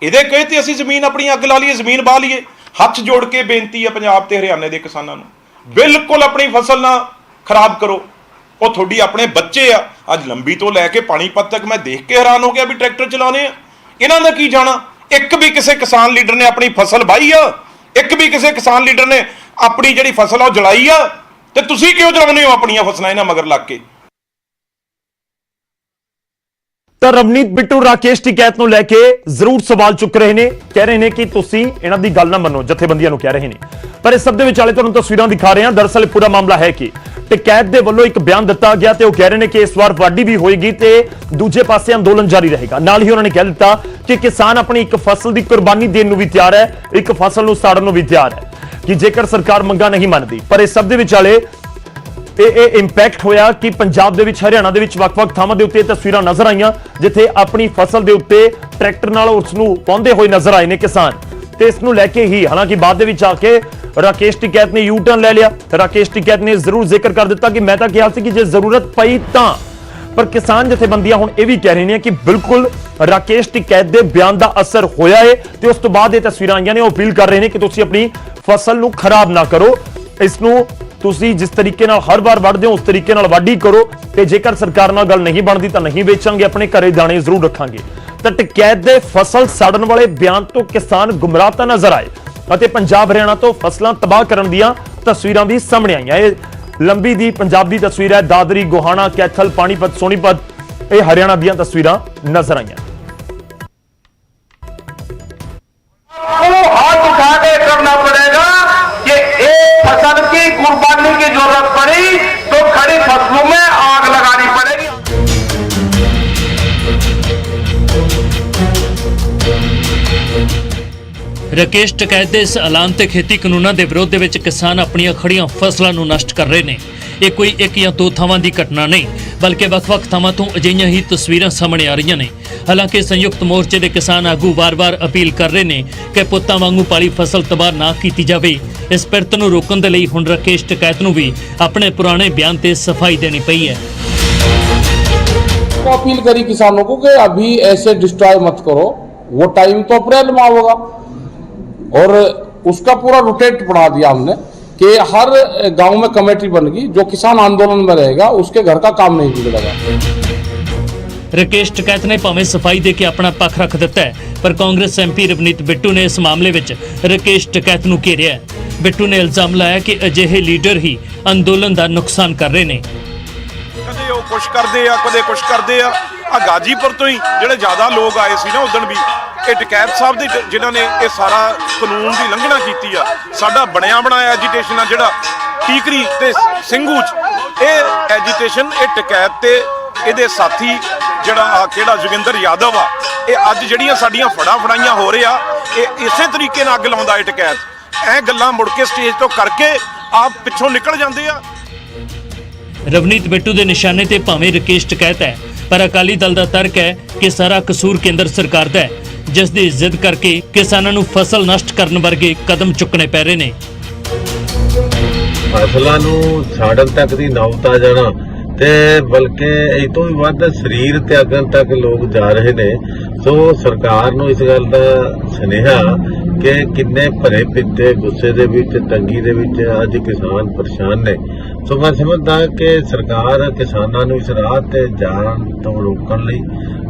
ਇਹਦੇ ਕਹੇ ਤੇ ਅਸੀਂ ਜ਼ਮੀਨ ਆਪਣੀ ਅੱਗ ਲਾ ਲਈਏ, ਜ਼ਮੀਨ ਵਾਹ ਲਈਏ? ਹੱਥ ਜੋੜ ਕੇ ਬੇਨਤੀ ਹੈ ਪੰਜਾਬ ਤੇ ਹਰਿਆਣੇ ਦੇ ਕਿਸਾਨਾਂ ਨੂੰ, ਬਿਲਕੁਲ ਆਪਣੀ ਫਸਲ ਨਾ ਖਰਾਬ ਕਰੋ। ਉਹ ਤੁਹਾਡੀ ਆਪਣੇ ਬੱਚੇ ਆ। ਅੱਜ ਲੰਬੀ ਤੋਂ ਲੈ ਕੇ ਪਾਣੀਪਤ ਤੱਕ ਮੈਂ ਦੇਖ ਕੇ ਹੈਰਾਨ ਹੋ ਗਿਆ ਵੀ ਟਰੈਕਟਰ ਚਲਾਉਣੇ ਆ। ਇਹਨਾਂ ਦਾ ਕੀ ਜਾਣਾ? ਇੱਕ ਵੀ ਕਿਸੇ ਕਿਸਾਨ ਲੀਡਰ ਨੇ ਆਪਣੀ ਫਸਲ ਵਾਹੀ ਆ? ਇੱਕ ਵੀ ਕਿਸੇ ਕਿਸਾਨ ਲੀਡਰ ਨੇ ਆਪਣੀ ਜਿਹੜੀ ਫਸਲ ਆ ਉਹ ਜਲਾਈ ਆ? ਤੇ ਤੁਸੀਂ ਕਿਉਂ ਜਲਾਉਂਦੇ ਹੋ ਆਪਣੀਆਂ ਫਸਲਾਂ ਇਹਨਾਂ ਮਗਰ ਲੱਗ ਕੇ? ਤਾਂ ਰਵਨੀਤ ਬਿੱਟੂ ਰਾਕੇਸ਼ ਟਿਕੈਤ ਨੂੰ ਲੈ ਕੇ ਜ਼ਰੂਰ ਸਵਾਲ ਚੁੱਕ ਰਹੇ ਨੇ, ਕਹਿ ਰਹੇ ਨੇ ਕਿ ਤੁਸੀਂ ਇਹਨਾਂ ਦੀ ਗੱਲ ਨਾ ਮੰਨੋ, ਜਥੇਬੰਦੀਆਂ ਨੂੰ ਕਹਿ ਰਹੇ ਨੇ। ਪਰ ਇਸ ਸਭ ਦੇ ਵਿਚਾਲੇ ਤੁਹਾਨੂੰ ਤਸਵੀਰਾਂ ਦਿਖਾ ਰਹੇ ਹਾਂ। ਦਰਅਸਲ ਪੂਰਾ ਮਾਮਲਾ ਹੈ ਕਿ ਟਿਕੈਤ ਦੇ ਵੱਲੋਂ ਇੱਕ ਬਿਆਨ ਦਿੱਤਾ ਗਿਆ ਤੇ ਉਹ ਕਹਿ ਰਹੇ ਨੇ ਕਿ ਇਸ ਵਾਰ ਵਾਢੀ ਵੀ ਹੋਏਗੀ ਤੇ ਦੂਜੇ ਪਾਸੇ ਅੰਦੋਲਨ ਜਾਰੀ ਰਹੇਗਾ। ਨਾਲ ਹੀ ਉਹਨਾਂ ਨੇ ਕਹਿ ਦਿੱਤਾ ਕਿ ਕਿਸਾਨ ਆਪਣੀ ਇੱਕ ਫਸਲ ਦੀ ਕੁਰਬਾਨੀ ਦੇਣ ਨੂੰ ਵੀ ਤਿਆਰ ਹੈ, ਇੱਕ ਫਸਲ ਨੂੰ ਸਾੜਨ ਨੂੰ ਵੀ ਤਿਆਰ ਹੈ ਕਿ ਜੇਕਰ ਸਰਕਾਰ ਮੰਗਾਂ ਨਹੀਂ ਮੰਨਦੀ। ਪਰ ਇਸ ਸਭ ਦੇ ਵਿਚਾਲੇ ਇਹ ਇੰਪੈਕਟ ਹੋਇਆ ਕਿ ਪੰਜਾਬ ਦੇ ਵਿੱਚ, ਹਰਿਆਣਾ ਦੇ ਵਿੱਚ ਵੱਖ-ਵੱਖ ਥਾਵਾਂ ਦੇ ਉੱਤੇ ਤਸਵੀਰਾਂ ਨਜ਼ਰ ਆਈਆਂ ਜਿੱਥੇ ਆਪਣੀ ਫਸਲ ਦੇ ਉੱਤੇ ਟਰੈਕਟਰ ਨਾਲ ਉਸ ਨੂੰ ਪਾਉਂਦੇ ਹੋਏ ਨਜ਼ਰ ਆਏ ਨੇ ਕਿਸਾਨ। ਤੇ ਇਸ ਨੂੰ ਲੈ ਕੇ ਹੀ ਹਾਲਾਂਕਿ ਬਾਅਦ ਦੇ ਵਿੱਚ ਆ ਕੇ ਰਾਕੇਸ਼ ਟਿਕੈਤ ਨੇ ਯੂ ਟਰਨ ਲੈ ਲਿਆ। ਰਾਕੇਸ਼ ਟਿਕੈਤ ਨੇ ਜ਼ਰੂਰ ਜ਼ਿਕਰ ਕਰ ਦਿੱਤਾ ਕਿ ਮੈਂ ਤਾਂ ਕਿਹਾ ਸੀ ਕਿ ਜੇ ਜ਼ਰੂਰਤ ਪਈ ਤਾਂ। ਪਰ ਕਿਸਾਨ ਜਥੇਬੰਦੀਆਂ ਹੁਣ ਇਹ ਵੀ ਕਹਿ ਰਹੇ ਨੇ ਕਿ ਬਿਲਕੁਲ ਰਾਕੇਸ਼ ਟਿਕੈਤ ਦੇ ਬਿਆਨ ਦਾ ਅਸਰ ਹੋਇਆ ਹੈ ਤੇ ਉਸ ਤੋਂ ਬਾਅਦ ਇਹ ਤਸਵੀਰਾਂ ਆਈਆਂ ਨੇ। ਉਹ ਅਪੀਲ ਕਰ ਰਹੇ ਨੇ ਕਿ ਤੁਸੀਂ ਆਪਣੀ ਫਸਲ ਨੂੰ ਖਰਾਬ ਨਾ ਕਰੋ, ਇਸ ਨੂੰ ਤੁਸੀਂ ਜਿਸ ਤਰੀਕੇ ਨਾਲ ਹਰ ਵਾਰ ਵੱਢਦੇ ਹੋ ਉਸ ਤਰੀਕੇ ਨਾਲ ਵਾਢੀ ਕਰੋ ਤੇ ਜੇਕਰ ਸਰਕਾਰ ਨਾਲ ਗੱਲ ਨਹੀਂ ਬਣਦੀ ਤਾਂ ਨਹੀਂ ਵੇਚਾਂਗੇ, ਆਪਣੇ ਘਰੇ ਦਾਣੇ ਜ਼ਰੂਰ ਰੱਖਾਂਗੇ। ਤਾਂ ਟਿਕੈਤ ਦੇ ਫਸਲ ਸਾੜਨ ਵਾਲੇ ਬਿਆਨ ਤੋਂ ਕਿਸਾਨ ਗੁੰਮਰਾਹ ਤਾਂ ਨਜ਼ਰ ਆਏ ਅਤੇ ਪੰਜਾਬ ਹਰਿਆਣਾ ਤੋਂ ਫਸਲਾਂ ਤਬਾਹ ਕਰਨ ਦੀਆਂ ਤਸਵੀਰਾਂ ਵੀ ਸਾਹਮਣੇ ਆਈਆਂ। ਇਹ ਲੰਬੀ ਦੀ ਪੰਜਾਬ ਦੀ ਤਸਵੀਰ ਹੈ। ਦਾਦਰੀ, ਗੋਹਾਣਾ, ਕੈਥਲ, ਪਾਣੀਪਤ, ਸੋਨੀਪਤ, ਇਹ ਹਰਿਆਣਾ ਦੀਆਂ ਤਸਵੀਰਾਂ ਨਜ਼ਰ ਆਈਆਂ। हाथ उठा के करना पड़ेगा कि एक फसल की कुर्बानी की जरूरत पड़ी तो खड़ी फसलों में आग लगानी पड़ेगी। ਰਾਕੇਸ਼ ਟਿਕੈਤ ਦੇ ਇਸ ਐਲਾਨ ਤੇ ਖੇਤੀ ਕਾਨੂੰਨਾਂ ਦੇ ਵਿਰੋਧ ਦੇ ਵਿੱਚ ਕਿਸਾਨ ਆਪਣੀਆਂ ਖੜੀਆਂ ਫਸਲਾਂ ਨੂੰ ਨਸ਼ਟ ਕਰ ਰਹੇ ਨੇ। ਇਹ ਕੋਈ ਇੱਕ ਜਾਂ ਦੋ ਥਾਵਾਂ ਦੀ ਘਟਨਾ ਨਹੀਂ ਬਲਕਿ ਵੱਖ-ਵੱਖ ਥਾਵਾਂ ਤੋਂ ਅਜਿਹੀਆਂ ਹੀ ਤਸਵੀਰਾਂ ਸਾਹਮਣੇ ਆ ਰਹੀਆਂ ਨੇ। ਹਾਲਾਂਕਿ ਸੰਯੁਕਤ ਮੋਰਚੇ ਦੇ ਕਿਸਾਨ ਆਗੂ ਵਾਰ-ਵਾਰ ਅਪੀਲ ਕਰ ਰਹੇ ਨੇ ਕਿ ਪੁੱਤਾਂ ਵਾਂਗੂ ਪਾਲੀ ਫਸਲ ਤਬਾਹ ਨਾ ਕੀਤੀ ਜਾਵੇ। ਇਸ ਪਿਰਤ ਨੂੰ ਰੋਕਣ ਦੇ ਲਈ ਹੁਣ ਰਾਕੇਸ਼ ਟਿਕੈਤ ਨੂੰ ਵੀ ਆਪਣੇ ਪੁਰਾਣੇ ਬਿਆਨ ਤੇ ਸਫਾਈ ਦੇਣੀ ਪਈ ਹੈ। तो अपील करी किसानों को कि अभी ऐसे डिस्ट्रॉय मत करो, वो टाइम तो अप्रैल में होगा। और उसका पूरा रोटेट बढ़ा दिया हमने कि हर गांव में कमेटी बन गई, जो किसान आंदोलन में रहेगा उसके घर का काम नहीं बिगड़ेगा। राकेश टिकैत ने भावें सफाई दे के अपना पक्ष रख दिता है, पर कांग्रेस एमपी रवनीत बिट्टू ने इस मामले विच राकेश टिकैत नूं घेरिया है। बिट्टू ने इल्जाम लाया कि अजिहे लीडर ही अंदोलन का नुकसान कर रहे हैं। कदे ਉਹ ਕੁਛ ਕਰਦੇ ਆ, ਕਦੇ ਕੁਛ ਕਰਦੇ ਆ। ਆ ਗਾਜੀਪੁਰ ਤੋਂ ਹੀ ਜਿਹੜੇ ਜ਼ਿਆਦਾ ਲੋਕ ਆਏ ਸੀ ਨਾ ਉਦਣ ਵੀ, ਇਹ ਟਕੈਤ ਸਾਹਿਬ ਦੇ ਜਿਨ੍ਹਾਂ ਨੇ ਇਹ ਸਾਰਾ ਕਾਨੂੰਨ ਦੀ ਲੰਘਣਾ ਕੀਤੀ ਆ। ਸਾਡਾ ਬਣਿਆ ਬਣਾਇਆ ਐਜੀਟੇਸ਼ਨ ਆ ਜਿਹੜਾ ਟੀਕਰੀ ਤੇ ਸਿੰਘੂ 'ਚ, ਇਹ ਐਜੀਟੇਸ਼ਨ ਇਹ ਟਕੈਤ ਤੇ ਇਹਦੇ ਸਾਥੀ ਜਿਹੜਾ ਕਿਹੜਾ ਜੋਗਿੰਦਰ ਯਾਦਵ ਆ, ਇਹ ਅੱਜ ਜਿਹੜੀਆਂ ਸਾਡੀਆਂ ਫੜਾਈਆਂ ਹੋ ਰਹੇ ਆ, ਇਹ ਇਸੇ ਤਰੀਕੇ ਨਾਲ ਅੱਗ ਲਾਉਂਦਾ ਇਹ ਟਕੈਤ। ਇਹ ਗੱਲਾਂ ਮੁੜ ਕੇ ਸਟੇਜ ਤੋਂ ਕਰਕੇ ਆਪ ਪਿੱਛੋਂ ਨਿਕਲ ਜਾਂਦੇ ਆ। रवनीत बिट्टू के निशाने ते भावें राकेश टिकैत है, पर अकाली दल का तर्क है कि सारा कसूर केंद्र सरकार का है, जिस की जिद करके किसानों नूं फसल नष्ट करने वर्गे कदम चुकने पै रहे ने। ਫਸਲਾਂ ਨੂੰ ਸਾੜਨ ਤੱਕ ਦੀ ਨੌਬਤ ਆ ਜਾਣਾ ਤੇ ਬਲਕਿ ਇਹ ਤੋਂ ਵੀ ਵੱਧ ਸਰੀਰ ਤਿਆਗਣ ਤੱਕ ਲੋਕ ਜਾ ਰਹੇ ਨੇ। ਸੋ ਸਰਕਾਰ ਨੂੰ ਇਸ ਗੱਲ ਦਾ ਸੁਨੇਹਾ ਕਿ ਕਿੰਨੇ ਭਰੇ ਪਿੱਤੇ ਗੁੱਸੇ ਦੇ ਵਿੱਚ, ਤੰਗੀ ਦੇ ਵਿੱਚ ਅੱਜ ਕਿਸਾਨ ਪਰੇਸ਼ਾਨ ਨੇ। ਸੋ ਮੈਂ ਸਮਝਦਾ ਕਿ ਸਰਕਾਰ ਕਿਸਾਨਾਂ ਨੂੰ ਇਸ ਰਾਹ ਤੇ ਜਾਣ ਤੋਂ ਰੋਕਣ ਲਈ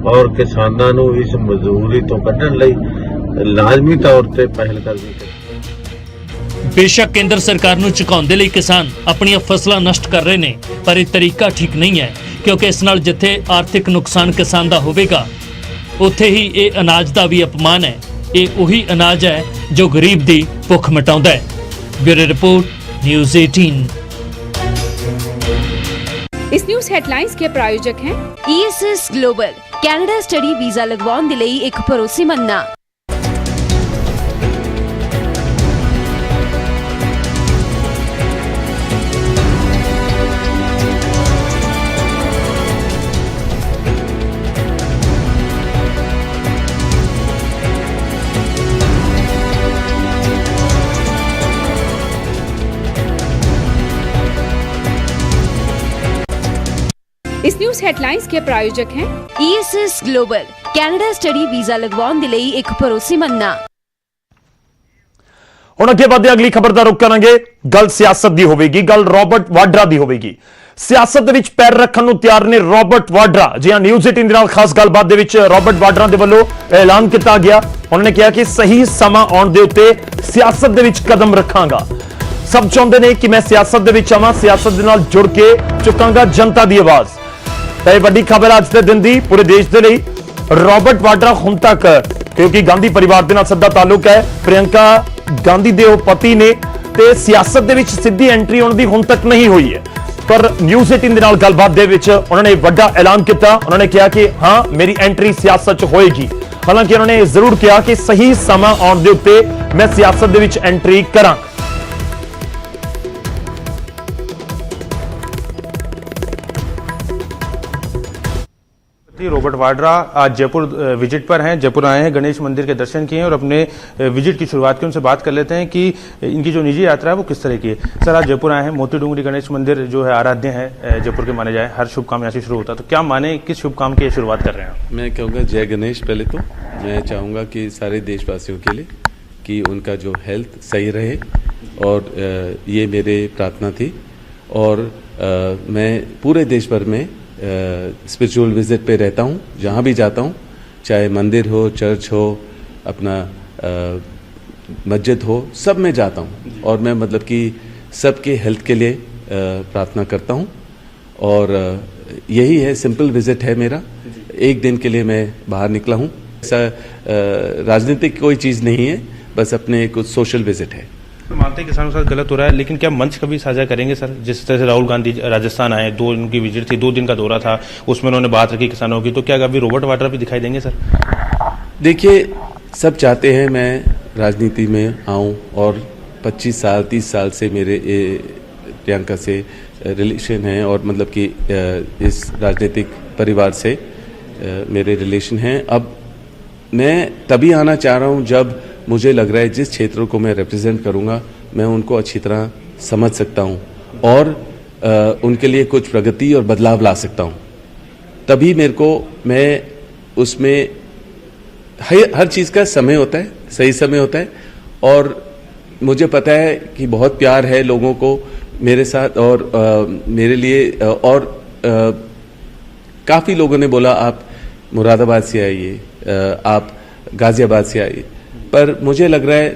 ਔਰ ਕਿਸਾਨਾਂ ਨੂੰ ਇਸ ਮਜ਼ਦੂਰੀ ਤੋਂ ਕੱਢਣ ਲਈ ਲਾਜ਼ਮੀ ਤੌਰ ਤੇ ਪਹਿਲ ਕਰਨੀ ਚਾਹੀਦੀ। बेशक केंद्र सरकार नूं झुकाउण दे लई किसान अपनी फसलां नष्ट कर रहे ने, पर यह तरीका ठीक नहीं है, क्योंकि इस नाल जिथे आर्थिक नुकसान किसान दा होवेगा, उत्थे ही ये अनाज दा भी अपमान है। ये उही अनाज है जो गरीब दी भुख मिटाउंदा है। Bureau report, news 18। इस न्यूज़ हेडलाइंस के प्रायोजक हैं ESS global, Canada study visa लगवाउण दे लई एक भरोसेमंद नाम। इस न्यूज़ हेडलाइंस के प्रायोजक हैं ESS global, Canada study visa लगवाउण दे लई एक भरोसेमंद नाम। ਹੁਣ ਅੱਗੇ ਵਧਦੇ ਅਗਲੀ ਖਬਰ ਦਾ ਰੁਖ ਕਰਾਂਗੇ। ਗੱਲ ਸਿਆਸਤ ਦੀ ਹੋਵੇਗੀ, ਗੱਲ ਰੋਬਰਟ ਵਾਡਰਾ ਦੀ ਹੋਵੇਗੀ। ਸਿਆਸਤ ਦੇ ਵਿੱਚ ਪੈਰ ਰੱਖਣ ਨੂੰ ਤਿਆਰ ਨੇ ਰੋਬਰਟ ਵਾਡਰਾ। ਜੀ ਹਾਂ, ਨਿਊਜ਼ 18 ਦੇ ਨਾਲ ਖਾਸ ਗੱਲਬਾਤ ਦੇ ਵਿੱਚ ਰੋਬਰਟ ਵਾਡਰਾ ਦੇ ਵੱਲੋਂ ਐਲਾਨ ਕੀਤਾ ਗਿਆ। ਉਹਨਾਂ ਨੇ ਕਿਹਾ ਕਿ ਸਹੀ ਸਮਾਂ ਆਉਣ ਦੇ ਉੱਤੇ ਸਿਆਸਤ ਦੇ ਵਿੱਚ ਕਦਮ ਰੱਖਾਂਗਾ। ਸਭ ਚਾਹੁੰਦੇ ਨੇ ਕਿ ਮੈਂ ਸਿਆਸਤ ਦੇ ਵਿੱਚ ਆਵਾਂ, ਸਿਆਸਤ ਦੇ ਨਾਲ ਜੁੜ ਕੇ ਚੁੱਕਾਂਗਾ ਜਨਤਾ ਦੀ ਆਵਾਜ਼। ਤਾਂ ਇਹ ਵੱਡੀ ਖਬਰ ਅੱਜ ਦੇ ਦਿਨ ਦੀ ਪੂਰੇ ਦੇਸ਼ ਦੇ ਲਈ। ਰੋਬਰਟ ਵਾਡਰਾ ਹੁਣ ਤੱਕ, ਕਿਉਂਕਿ ਗਾਂਧੀ ਪਰਿਵਾਰ ਦੇ ਨਾਲ ਸਿੱਧਾ ਤਾਲੁਕ ਹੈ, ਪ੍ਰਿਯੰਕਾ ਗਾਂਧੀ ਦੇ ਉਹ ਪਤੀ ਨੇ, ਤੇ ਸਿਆਸਤ ਦੇ ਵਿੱਚ ਸਿੱਧੀ ਐਂਟਰੀ ਉਹਨਾਂ ਦੀ ਹੁਣ ਤੱਕ ਨਹੀਂ ਹੋਈ ਹੈ। ਪਰ ਨਿਊਜ਼ 18 ਦੇ ਨਾਲ ਗੱਲਬਾਤ ਦੇ ਵਿੱਚ ਉਹਨਾਂ ਨੇ ਵੱਡਾ ਐਲਾਨ ਕੀਤਾ। ਉਹਨਾਂ ਨੇ ਕਿਹਾ ਕਿ ਹਾਂ, ਮੇਰੀ ਐਂਟਰੀ ਸਿਆਸਤ 'ਚ ਹੋਏਗੀ। ਹਾਲਾਂਕਿ ਉਹਨਾਂ ਨੇ ਜ਼ਰੂਰ ਕਿਹਾ ਕਿ ਸਹੀ ਸਮਾਂ ਆਉਣ ਦੇ ਉੱਤੇ ਮੈਂ ਸਿਆਸਤ ਦੇ ਵਿੱਚ ਐਂਟਰੀ ਕਰਾਂ। रॉबर्ट वाड्रा आज जयपुर विजिट पर हैं, जयपुर आए हैं, गणेश मंदिर के दर्शन किए हैं और अपने विजिट की शुरुआत की। उनसे बात कर लेते हैं कि इनकी जो निजी यात्रा है वो किस तरह की है। सर, आज जयपुर आए हैं, मोती डूंगरी गणेश मंदिर जो है आराध्य है जयपुर के माने जाए, हर शुभ काम यहाँ से शुरू होता है, तो क्या माने, किस शुभ काम की शुरुआत कर रहे हैं? मैं कहूँगा जय गणेश। पहले तो मैं चाहूँगा कि सारे देशवासियों के लिए कि उनका जो हेल्थ सही रहे, और ये मेरे प्रार्थना थी। और मैं पूरे देश भर में स्पिरिचुअल विजिट पे रहता हूँ, जहाँ भी जाता हूँ, चाहे मंदिर हो, चर्च हो, अपना मस्जिद हो, सब में जाता हूँ। और मैं मतलब कि सबके हेल्थ के लिए प्रार्थना करता हूँ। और यही है, सिंपल विजिट है मेरा। एक दिन के लिए मैं बाहर निकला हूँ। ऐसा राजनीतिक कोई चीज़ नहीं है, बस अपने कुछ सोशल विजिट है। मानते हैं किसानों के साथ गलत हो रहा है, लेकिन क्या मंच कभी साझा करेंगे सर? जिस तरह से राहुल गांधी राजस्थान आए, 2 दिन की विजिट थी, 2 दिन का दौरा था, उसमें उन्होंने बात रखी किसानों की, तो क्या अभी रॉबर्ट वाड्रा भी दिखाई देंगे सर? देखिए, सब चाहते हैं मैं राजनीति में आऊं, और 25 साल 30 साल से मेरे प्रियंका से रिलेशन है, और मतलब कि इस राजनीतिक परिवार से मेरे रिलेशन हैं। अब मैं तभी आना चाह रहा हूं जब मुझे लग रहा है जिस क्षेत्रों को मैं रिप्रेजेंट करूंगा मैं उनको अच्छी तरह समझ सकता हूं, और उनके लिए कुछ प्रगति और बदलाव ला सकता हूं। तभी मेरे को, मैं उसमें हर चीज़ का समय होता है, सही समय होता है। और मुझे पता है कि बहुत प्यार है लोगों को मेरे साथ, और मेरे लिए, और काफ़ी लोगों ने बोला आप मुरादाबाद से आइए, आप गाजियाबाद से आइए, पर मुझे लग रहा है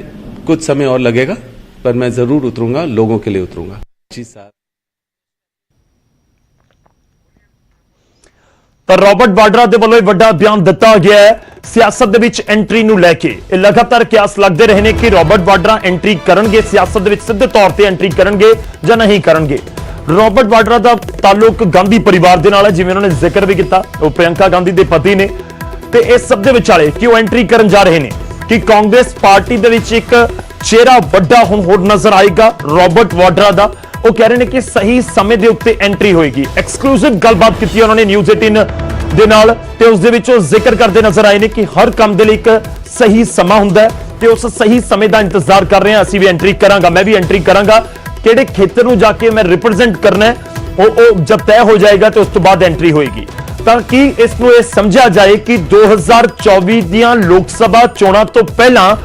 कुछ समय और लगेगा, पर मैं ज़रूर उतरूंगा, लोगों के लिए उतरूंगा। ਤਾਂ ਰੋਬਰਟ ਵਾਡਰਾ ਦੇ ਵੱਲੋਂ ਵੱਡਾ ਬਿਆਨ ਦਿੱਤਾ ਗਿਆ ਹੈ ਸਿਆਸਤ ਦੇ ਵਿੱਚ ਐਂਟਰੀ ਨੂੰ ਲੈ ਕੇ। ਇਹ ਲਗਾਤਾਰ ਕਿਆਸ ਲੱਗਦੇ ਰਹੇ ਨੇ ਕਿ ਰੋਬਰਟ ਵਾਡਰਾ ਐਂਟਰੀ ਕਰਨਗੇ ਸਿਆਸਤ ਦੇ ਵਿੱਚ, ਸਿੱਧੇ ਤੌਰ ਤੇ ਐਂਟਰੀ ਕਰਨਗੇ ਜਾਂ ਨਹੀਂ ਕਰਨਗੇ। ਰੋਬਰਟ ਵਾਡਰਾ ਦਾ ਤਾਲੁਕ ਗਾਂਧੀ ਪਰਿਵਾਰ ਦੇ ਨਾਲ ਹੈ, ਜਿਵੇਂ ਉਹਨਾਂ ਨੇ ਜ਼ਿਕਰ ਵੀ ਕੀਤਾ, ਉਹ ਪ੍ਰਿਯੰਕਾ ਗਾਂਧੀ ਦੇ ਪਤੀ ਨੇ। ਤੇ ਇਸ ਸਭ ਦੇ ਵਿਚਾਲੇ ਕਿ ਉਹ ਐਂਟਰੀ ਕਰਨ ਜਾ ਰਹੇ ਨੇ ਕਿ ਕਾਂਗਰਸ ਪਾਰਟੀ ਦੇ ਵਿੱਚ ਇੱਕ ਚਿਹਰਾ ਵੱਡਾ ਹੁਣ ਹੋਰ ਨਜ਼ਰ ਆਏਗਾ ਰੋਬਰਟ ਵਾਡਰਾ ਦਾ। ਉਹ ਕਹਿ ਰਹੇ ਨੇ ਕਿ ਸਹੀ ਸਮੇਂ ਦੇ ਉੱਤੇ ਐਂਟਰੀ ਹੋਏਗੀ। ਐਕਸਕਲੂਸਿਵ ਗੱਲਬਾਤ ਕੀਤੀ ਉਹਨਾਂ ਨੇ ਨਿਊਜ਼ 18 ਦੇ ਨਾਲ ਤੇ ਉਸ ਦੇ ਵਿੱਚ ਉਹ ਜ਼ਿਕਰ ਕਰਦੇ ਨਜ਼ਰ ਆਏ ਨੇ ਕਿ ਹਰ ਕੰਮ ਦੇ ਲਈ ਇੱਕ ਸਹੀ ਸਮਾਂ ਹੁੰਦਾ ਹੈ ਤੇ ਉਸ ਸਹੀ ਸਮੇਂ ਦਾ ਇੰਤਜ਼ਾਰ ਕਰ ਰਹੇ ਹਾਂ। ਅਸੀਂ ਵੀ ਐਂਟਰੀ ਕਰਾਂਗਾ, ਮੈਂ ਵੀ ਐਂਟਰੀ ਕਰਾਂਗਾ। ਕਿਹੜੇ ਖੇਤਰ ਨੂੰ ਜਾ ਕੇ ਮੈਂ ਰਿਪਰੈਜ਼ੈਂਟ ਕਰਨਾ ਹੈ ਉਹ ਜਦ ਤੈਅ ਹੋ ਜਾਏਗਾ ਤੇ ਉਸ ਤੋਂ ਬਾਅਦ ਐਂਟਰੀ ਹੋਏਗੀ, ਤਾਂ ਕਿ ਇਸ ਨੂੰ ਇਹ ਸਮਝਿਆ ਜਾਏ ਕਿ 2024 ਦੀਆਂ ਲੋਕ ਸਭਾ ਚੋਣਾਂ ਤੋਂ ਪਹਿਲਾਂ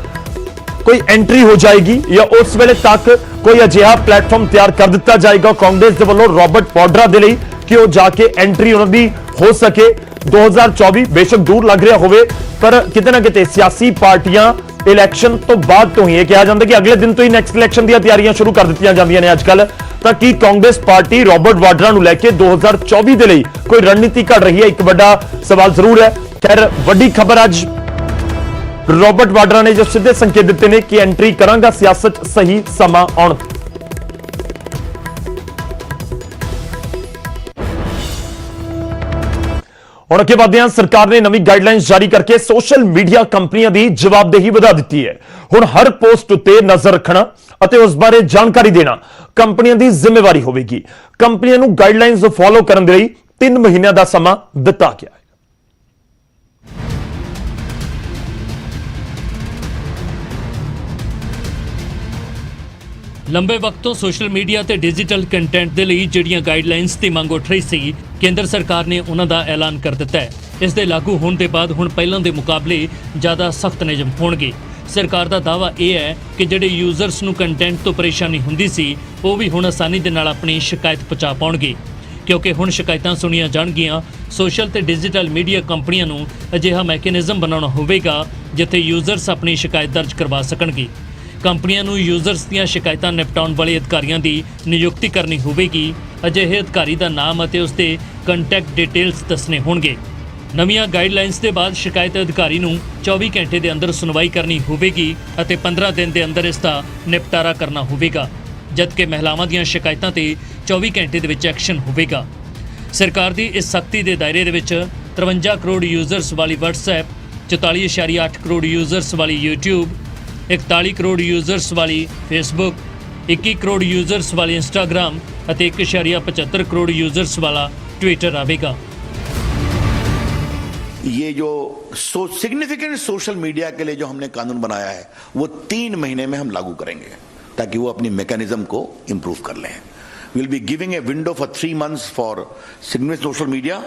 ਕੋਈ ਐਂਟਰੀ ਹੋ ਜਾਏਗੀ ਜਾਂ ਉਸ ਵੇਲੇ ਤੱਕ ਕੋਈ ਅਜਿਹਾ ਪਲੇਟਫਾਰਮ ਤਿਆਰ ਕਰ ਦਿੱਤਾ ਜਾਏਗਾ ਕਾਂਗਰਸ ਦੇ ਵੱਲੋਂ ਰੋਬਰਟ ਵਾਡਰਾ ਦੇ ਲਈ ਕਿ ਉਹ ਜਾ ਕੇ ਐਂਟਰੀ ਉਹਨਾਂ ਦੀ ਹੋ ਸਕੇ। 2024 ਬੇਸ਼ੱਕ ਦੂਰ ਲੱਗ ਰਿਹਾ ਹੋਵੇ, ਪਰ ਕਿਤੇ ਨਾ ਕਿਤੇ ਸਿਆਸੀ ਪਾਰਟੀਆਂ ਇਲੈਕਸ਼ਨ ਤੋਂ ਬਾਅਦ ਤੋਂ ਹੀ, ਇਹ ਕਿਹਾ ਜਾਂਦਾ ਕਿ ਅਗਲੇ ਦਿਨ ਤੋਂ ਹੀ ਨੈਕਸਟ ਇਲੈਕਸ਼ਨ ਦੀਆਂ ਤਿਆਰੀਆਂ ਸ਼ੁਰੂ ਕਰ ਦਿੱਤੀਆਂ ਜਾਂਦੀਆਂ ਨੇ ਅੱਜ ਕੱਲ। ਤਾਂ ਕੀ ਕਾਂਗਰਸ ਪਾਰਟੀ ਰੋਬਰਟ ਵਾਡਰਾ ਨੂੰ ਲੈ ਕੇ 2024 ਦੇ ਲਈ ਕੋਈ ਰਣਨੀਤੀ ਘੜ ਰਹੀ ਹੈ? ਇੱਕ ਵੱਡਾ ਸਵਾਲ ਜ਼ਰੂਰ ਹੈ। ਖੈਰ, ਵੱਡੀ ਖਬਰ ਅੱਜ ਰੋਬਰਟ ਵਾਡਰਾ ਨੇ ਜੋ ਸਿੱਧੇ ਸੰਕੇਤ ਦਿੱਤੇ ਨੇ ਕਿ ਐਂਟਰੀ ਕਰਾਂਗਾ ਸਿਆਸਤ ਸਹੀ ਸਮਾਂ ਆਉਣ। ਹੁਣ ਅੱਗੇ ਵਧਦੇ ਹਾਂ। ਸਰਕਾਰ ਨੇ ਨਵੀਂ ਗਾਈਡਲਾਈਨਸ ਜਾਰੀ ਕਰਕੇ ਸੋਸ਼ਲ ਮੀਡੀਆ ਕੰਪਨੀਆਂ ਦੀ ਜਵਾਬਦੇਹੀ ਵਧਾ ਦਿੱਤੀ ਹੈ। ਹੁਣ ਹਰ ਪੋਸਟ ਉੱਤੇ ਨਜ਼ਰ ਰੱਖਣਾ ਅਤੇ ਉਸ ਬਾਰੇ ਜਾਣਕਾਰੀ ਦੇਣਾ ਕੰਪਨੀਆਂ ਦੀ ਜ਼ਿੰਮੇਵਾਰੀ ਹੋਵੇਗੀ। ਕੰਪਨੀਆਂ ਨੂੰ ਗਾਈਡਲਾਈਨਸ ਫੋਲੋ ਕਰਨ ਦੇ ਲਈ 3 ਮਹੀਨਿਆਂ ਦਾ ਸਮਾਂ ਦਿੱਤਾ ਗਿਆ ਹੈ। ਲੰਬੇ ਵਕਤ ਤੋਂ ਸੋਸ਼ਲ ਮੀਡੀਆ ਤੇ ਡਿਜੀਟਲ ਕੰਟੈਂਟ ਦੇ ਲਈ ਜਿਹੜੀਆਂ ਗਾਈਡਲਾਈਨਸ ਦੀ ਮੰਗ ਉੱਠ ਰਹੀ ਸੀ, ਕੇਂਦਰ ਸਰਕਾਰ ਨੇ ਉਹਨਾਂ ਦਾ ਐਲਾਨ ਕਰ ਦਿੱਤਾ ਹੈ। ਇਸ ਦੇ ਲਾਗੂ ਹੋਣ ਦੇ ਬਾਅਦ ਹੁਣ ਪਹਿਲਾਂ ਦੇ ਮੁਕਾਬਲੇ ਜ਼ਿਆਦਾ ਸਖਤ ਨਿਯਮ ਹੋਣਗੇ। ਸਰਕਾਰ ਦਾ ਦਾਅਵਾ ਇਹ ਹੈ ਕਿ ਜਿਹੜੇ ਯੂਜ਼ਰਸ ਨੂੰ ਕੰਟੈਂਟ ਤੋਂ ਪਰੇਸ਼ਾਨੀ ਹੁੰਦੀ ਸੀ, ਉਹ ਵੀ ਹੁਣ ਆਸਾਨੀ ਦੇ ਨਾਲ ਆਪਣੀ ਸ਼ਿਕਾਇਤ ਪਹੁੰਚਾ ਪਾਉਣਗੇ, ਕਿਉਂਕਿ ਹੁਣ ਸ਼ਿਕਾਇਤਾਂ ਸੁਣੀਆਂ ਜਾਣਗੀਆਂ। ਸੋਸ਼ਲ ਤੇ ਡਿਜੀਟਲ ਮੀਡੀਆ ਕੰਪਨੀਆਂ ਨੂੰ ਅਜਿਹਾ ਮੈਕੈਨਿਜ਼ਮ ਬਣਾਉਣਾ ਹੋਵੇਗਾ ਜਿੱਥੇ ਯੂਜ਼ਰਸ ਆਪਣੀ ਸ਼ਿਕਾਇਤ ਦਰਜ ਕਰਵਾ ਸਕਣਗੇ। ਕੰਪਨੀਆਂ ਨੂੰ ਯੂਜ਼ਰਸ ਦੀਆਂ ਸ਼ਿਕਾਇਤਾਂ ਨਿਪਟਾਉਣ ਵਾਲੇ ਅਧਿਕਾਰੀਆਂ ਦੀ ਨਿਯੁਕਤੀ ਕਰਨੀ ਹੋਵੇਗੀ। ਅਜਿਹੇ ਅਧਿਕਾਰੀ ਦਾ ਨਾਮ ਅਤੇ ਉਸ ਦੇ ਕੰਟੈਕਟ ਡਿਟੇਲਸ ਦੱਸਣੇ ਹੋਣਗੇ। ਨਵੀਆਂ ਗਾਈਡਲਾਈਨਸ ਦੇ ਬਾਅਦ ਸ਼ਿਕਾਇਤ ਅਧਿਕਾਰੀ ਨੂੰ 24 ਘੰਟੇ ਦੇ ਅੰਦਰ ਸੁਣਵਾਈ ਕਰਨੀ ਹੋਵੇਗੀ ਅਤੇ 15 ਦਿਨ ਦੇ ਅੰਦਰ ਇਸ ਦਾ ਨਿਪਟਾਰਾ ਕਰਨਾ ਹੋਵੇਗਾ, ਜਦਕਿ ਮਹਿਲਾਵਾਂ ਦੀਆਂ ਸ਼ਿਕਾਇਤਾਂ ਤੇ 24 ਘੰਟੇ ਦੇ ਵਿੱਚ ਐਕਸ਼ਨ ਹੋਵੇਗਾ। ਸਰਕਾਰ ਦੀ ਇਸ ਸਖਤੀ ਦੇ ਦਾਇਰੇ ਦੇ ਵਿੱਚ 53 ਕਰੋੜ ਯੂਜ਼ਰਸ ਵਾਲੀ WhatsApp, 44.8 ਕਰੋੜ ਯੂਜ਼ਰਸ ਵਾਲੀ YouTube, 41 ਕਰੋੜ ਯੂਜ਼ਰਸ ਵਾਲੀ Facebook, 21 ਕਰੋੜ ਯੂਜ਼ਰਸ ਵਾਲੀ Instagram ਅਤੇ 1.75 ਕਰੋੜ ਯੂਜ਼ਰਸ ਵਾਲਾ Twitter ਆਵੇਗਾ। ये जो सिग्निफिकेंट सोशल मीडिया के लिए जो हमने कानून बनाया है वो 3 महीने में हम लागू करेंगे ताकि वो अपनी मैकेनिज्म को इम्प्रूव कर लें। We'll be giving a window for 3 months for significant social media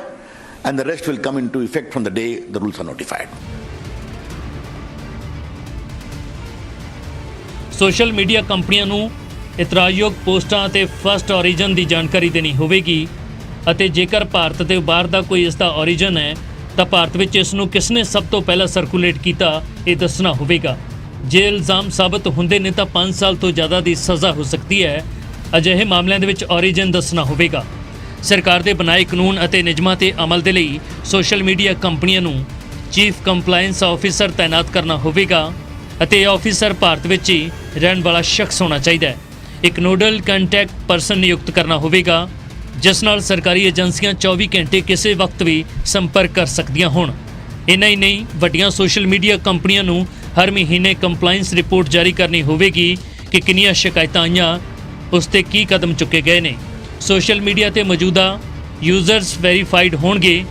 and the rest will come into effect from the day the rules are notified. Social media ਕੰਪਨੀਆਂ ਨੂੰ ਇਤਰਾਜ਼ਯੋਗ ਪੋਸਟਾਂ ਅਤੇ ਫਸਟ ਔਰੀਜਨ ਦੀ ਜਾਣਕਾਰੀ ਦੇਣੀ ਹੋਵੇਗੀ ਅਤੇ ਜੇਕਰ ਭਾਰਤ ਦੇ ਬਾਹਰ ਦਾ ਕੋਈ ਇਸ ਦਾ ਔਰੀਜਨ ਹੈ ਤਾਂ ਭਾਰਤ ਵਿੱਚ ਇਸ ਨੂੰ ਕਿਸਨੇ ਸਭ ਤੋਂ ਪਹਿਲਾਂ ਸਰਕੂਲੇਟ ਕੀਤਾ ਇਹ ਦੱਸਣਾ ਹੋਵੇਗਾ। ਜੇ ਇਲਜ਼ਾਮ ਸਾਬਤ ਹੁੰਦੇ ਨੇ ਤਾਂ 5 ਸਾਲ ਤੋਂ ਜ਼ਿਆਦਾ ਦੀ ਸਜ਼ਾ ਹੋ ਸਕਦੀ ਹੈ। ਅਜਿਹੇ ਮਾਮਲਿਆਂ ਦੇ ਵਿੱਚ ਔਰੀਜਨ ਦੱਸਣਾ ਹੋਵੇਗਾ। ਸਰਕਾਰ ਦੇ ਬਣਾਏ ਕਾਨੂੰਨ ਅਤੇ ਨਿਯਮਾਂ ਤੇ ਅਮਲ ਦੇ ਲਈ ਸੋਸ਼ਲ ਮੀਡੀਆ ਕੰਪਨੀਆਂ ਨੂੰ ਚੀਫ ਕੰਪਲਾਇੰਸ ਆਫੀਸਰ ਤਾਇਨਾਤ ਕਰਨਾ ਹੋਵੇਗਾ ਅਤੇ ਇਹ ਆਫੀਸਰ ਭਾਰਤ ਵਿੱਚ ਹੀ ਰਹਿਣ ਵਾਲਾ ਸ਼ਖਸ ਹੋਣਾ ਚਾਹੀਦਾ ਹੈ। ਇੱਕ ਨੋਡਲ ਕੰਟੈਕਟ ਪਰਸਨ ਨਿਯੁਕਤ ਕਰਨਾ ਹੋਵੇਗਾ ਜਿਸ ਨਾਲ ਸਰਕਾਰੀ ਏਜੰਸੀਆਂ 24 ਘੰਟੇ ਕਿਸੇ ਵਕਤ ਵੀ ਸੰਪਰਕ ਕਰ ਸਕਦੀਆਂ ਹੋਣ। ਇੰਨਾ ਹੀ ਨਹੀਂ, ਵੱਡੀਆਂ ਸੋਸ਼ਲ ਮੀਡੀਆ ਕੰਪਨੀਆਂ ਨੂੰ ਹਰ ਮਹੀਨੇ ਕੰਪਲਾਇੰਸ ਰਿਪੋਰਟ ਜਾਰੀ ਕਰਨੀ ਹੋਵੇਗੀ ਕਿ ਕਿੰਨੀਆਂ ਸ਼ਿਕਾਇਤਾਂ ਆਈਆਂ, ਉਸ ਤੇ ਕੀ ਕਦਮ ਚੁੱਕੇ ਗਏ ਨੇ। ਸੋਸ਼ਲ ਮੀਡੀਆ ਤੇ ਮੌਜੂਦਾ ਯੂਜ਼ਰਸ ਵੈਰੀਫਾਈਡ ਹੋਣਗੇ।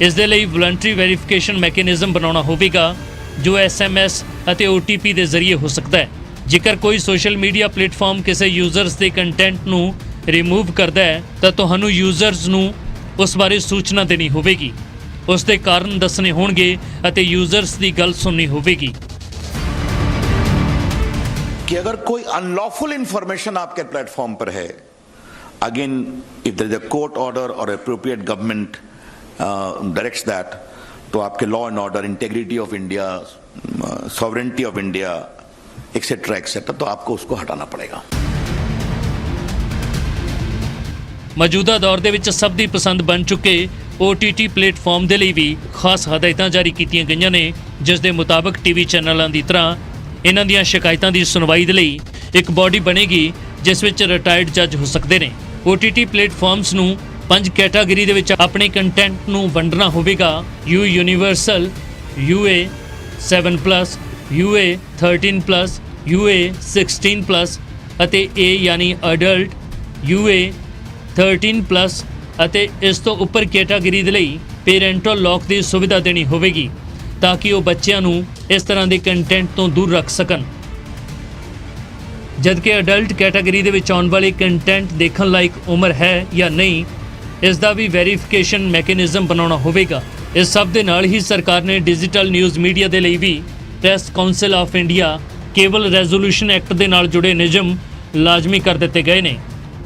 ਇਸ ਦੇ ਲਈ ਵਲੰਟਰੀ ਵੈਰੀਫਿਕੇਸ਼ਨ ਮੈਕੈਨਿਜ਼ਮ ਬਣਾਉਣਾ ਹੋਵੇਗਾ ਜੋ SMS ਅਤੇ OTP ਦੇ ਜ਼ਰੀਏ ਹੋ ਸਕਦਾ ਹੈ। ਜੇਕਰ ਕੋਈ ਸੋਸ਼ਲ ਮੀਡੀਆ ਪਲੇਟਫਾਰਮ ਕਿਸੇ ਯੂਜ਼ਰਸ ਦੇ ਕੰਟੈਂਟ ਨੂੰ ਰਿਮੂਵ ਕਰਦਾ ਹੈ ਤਾਂ ਤੁਹਾਨੂੰ ਯੂਜ਼ਰਸ ਨੂੰ ਉਸ ਬਾਰੇ ਸੂਚਨਾ ਦੇਣੀ ਹੋਵੇਗੀ, ਉਸ ਦੇ ਕਾਰਨ ਦੱਸਣੇ ਹੋਣਗੇ ਅਤੇ ਯੂਜ਼ਰਸ ਦੀ ਗੱਲ ਸੁਣਨੀ ਹੋਵੇਗੀ। कि अगर कोई अनलॉफुल इंफॉर्मेशन आपके प्लेटफॉर्म पर है, again if there is a court order और अप्रोप्रिएट गवर्नमेंट डायरेक्ट्स दैट, तो आपके law and order, integrity of India, sovereignty of India etcetera तो आपको उसको हटाना पड़ेगा। ਮੌਜੂਦਾ ਦੌਰ ਦੇ ਵਿੱਚ ਸਭ ਦੀ ਪਸੰਦ ਬਣ ਚੁੱਕੇ OTT ਪਲੇਟਫਾਰਮ ਦੇ ਲਈ ਵੀ ਖਾਸ ਹਦਾਇਤਾਂ ਜਾਰੀ ਕੀਤੀਆਂ ਗਈਆਂ ਨੇ, ਜਿਸ ਦੇ ਮੁਤਾਬਕ ਟੀਵੀ ਚੈਨਲਾਂ ਦੀ ਤਰ੍ਹਾਂ ਇਹਨਾਂ ਦੀਆਂ ਸ਼ਿਕਾਇਤਾਂ ਦੀ ਸੁਣਵਾਈ ਦੇ ਲਈ ਇੱਕ ਬਾਡੀ ਬਣੇਗੀ, ਜਿਸ ਵਿੱਚ ਰਿਟਾਇਰਡ ਜੱਜ ਹੋ ਸਕਦੇ ਨੇ। OTT ਪਲੇਟਫਾਰਮਸ ਨੂੰ 5 ਕੈਟਾਗਰੀ ਦੇ ਵਿੱਚ ਆਪਣੇ ਕੰਟੈਂਟ ਨੂੰ ਵੰਡਣਾ ਹੋਵੇਗਾ। U universal, UA 7+, UA 13+, UA 16+, ਅਤੇ A ਯਾਨੀ ਅਡਲਟ, UA 13+ ਅਤੇ ਇਸ ਤੋਂ ਉੱਪਰ ਕੈਟਾਗਰੀ ਦੇ ਲਈ ਪੇਰੈਂਟਲ ਲੌਕ ਦੀ ਸੁਵਿਧਾ ਦੇਣੀ ਹੋਵੇਗੀ, ਤਾਂ ਕਿ ਉਹ ਬੱਚਿਆਂ ਨੂੰ ਇਸ ਤਰ੍ਹਾਂ ਦੇ ਕੰਟੈਂਟ ਤੋਂ ਦੂਰ ਰੱਖ ਸਕਣ। ਜਦਕਿ ਅਡਲਟ ਕੈਟਾਗਰੀ ਦੇ ਵਿੱਚ ਆਉਣ ਵਾਲੇ ਕੰਟੈਂਟ ਦੇਖਣ ਲਾਇਕ ਉਮਰ ਹੈ ਜਾਂ ਨਹੀਂ, ਇਸ ਦਾ ਵੀ ਵੈਰੀਫਿਕੇਸ਼ਨ ਮੈਕੈਨਿਜ਼ਮ ਬਣਾਉਣਾ ਹੋਵੇਗਾ। ਇਸ ਸਭ ਦੇ ਨਾਲ ਹੀ ਸਰਕਾਰ ਨੇ ਡਿਜੀਟਲ ਨਿਊਜ਼ ਮੀਡੀਆ ਦੇ ਲਈ ਵੀ press council of India, cable resolution act ਦੇ ਨਾਲ ਜੁੜੇ ਨਿਯਮ ਲਾਜ਼ਮੀ ਕਰ ਦਿੱਤੇ ਗਏ ਨੇ,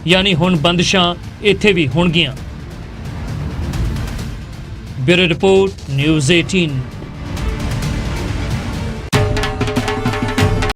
ਯਾਨੀ ਹੁਣ ਬੰਦਸ਼ਾਂ ਇੱਥੇ ਵੀ ਹੋਣਗੀਆਂ। Bureau report, news 18।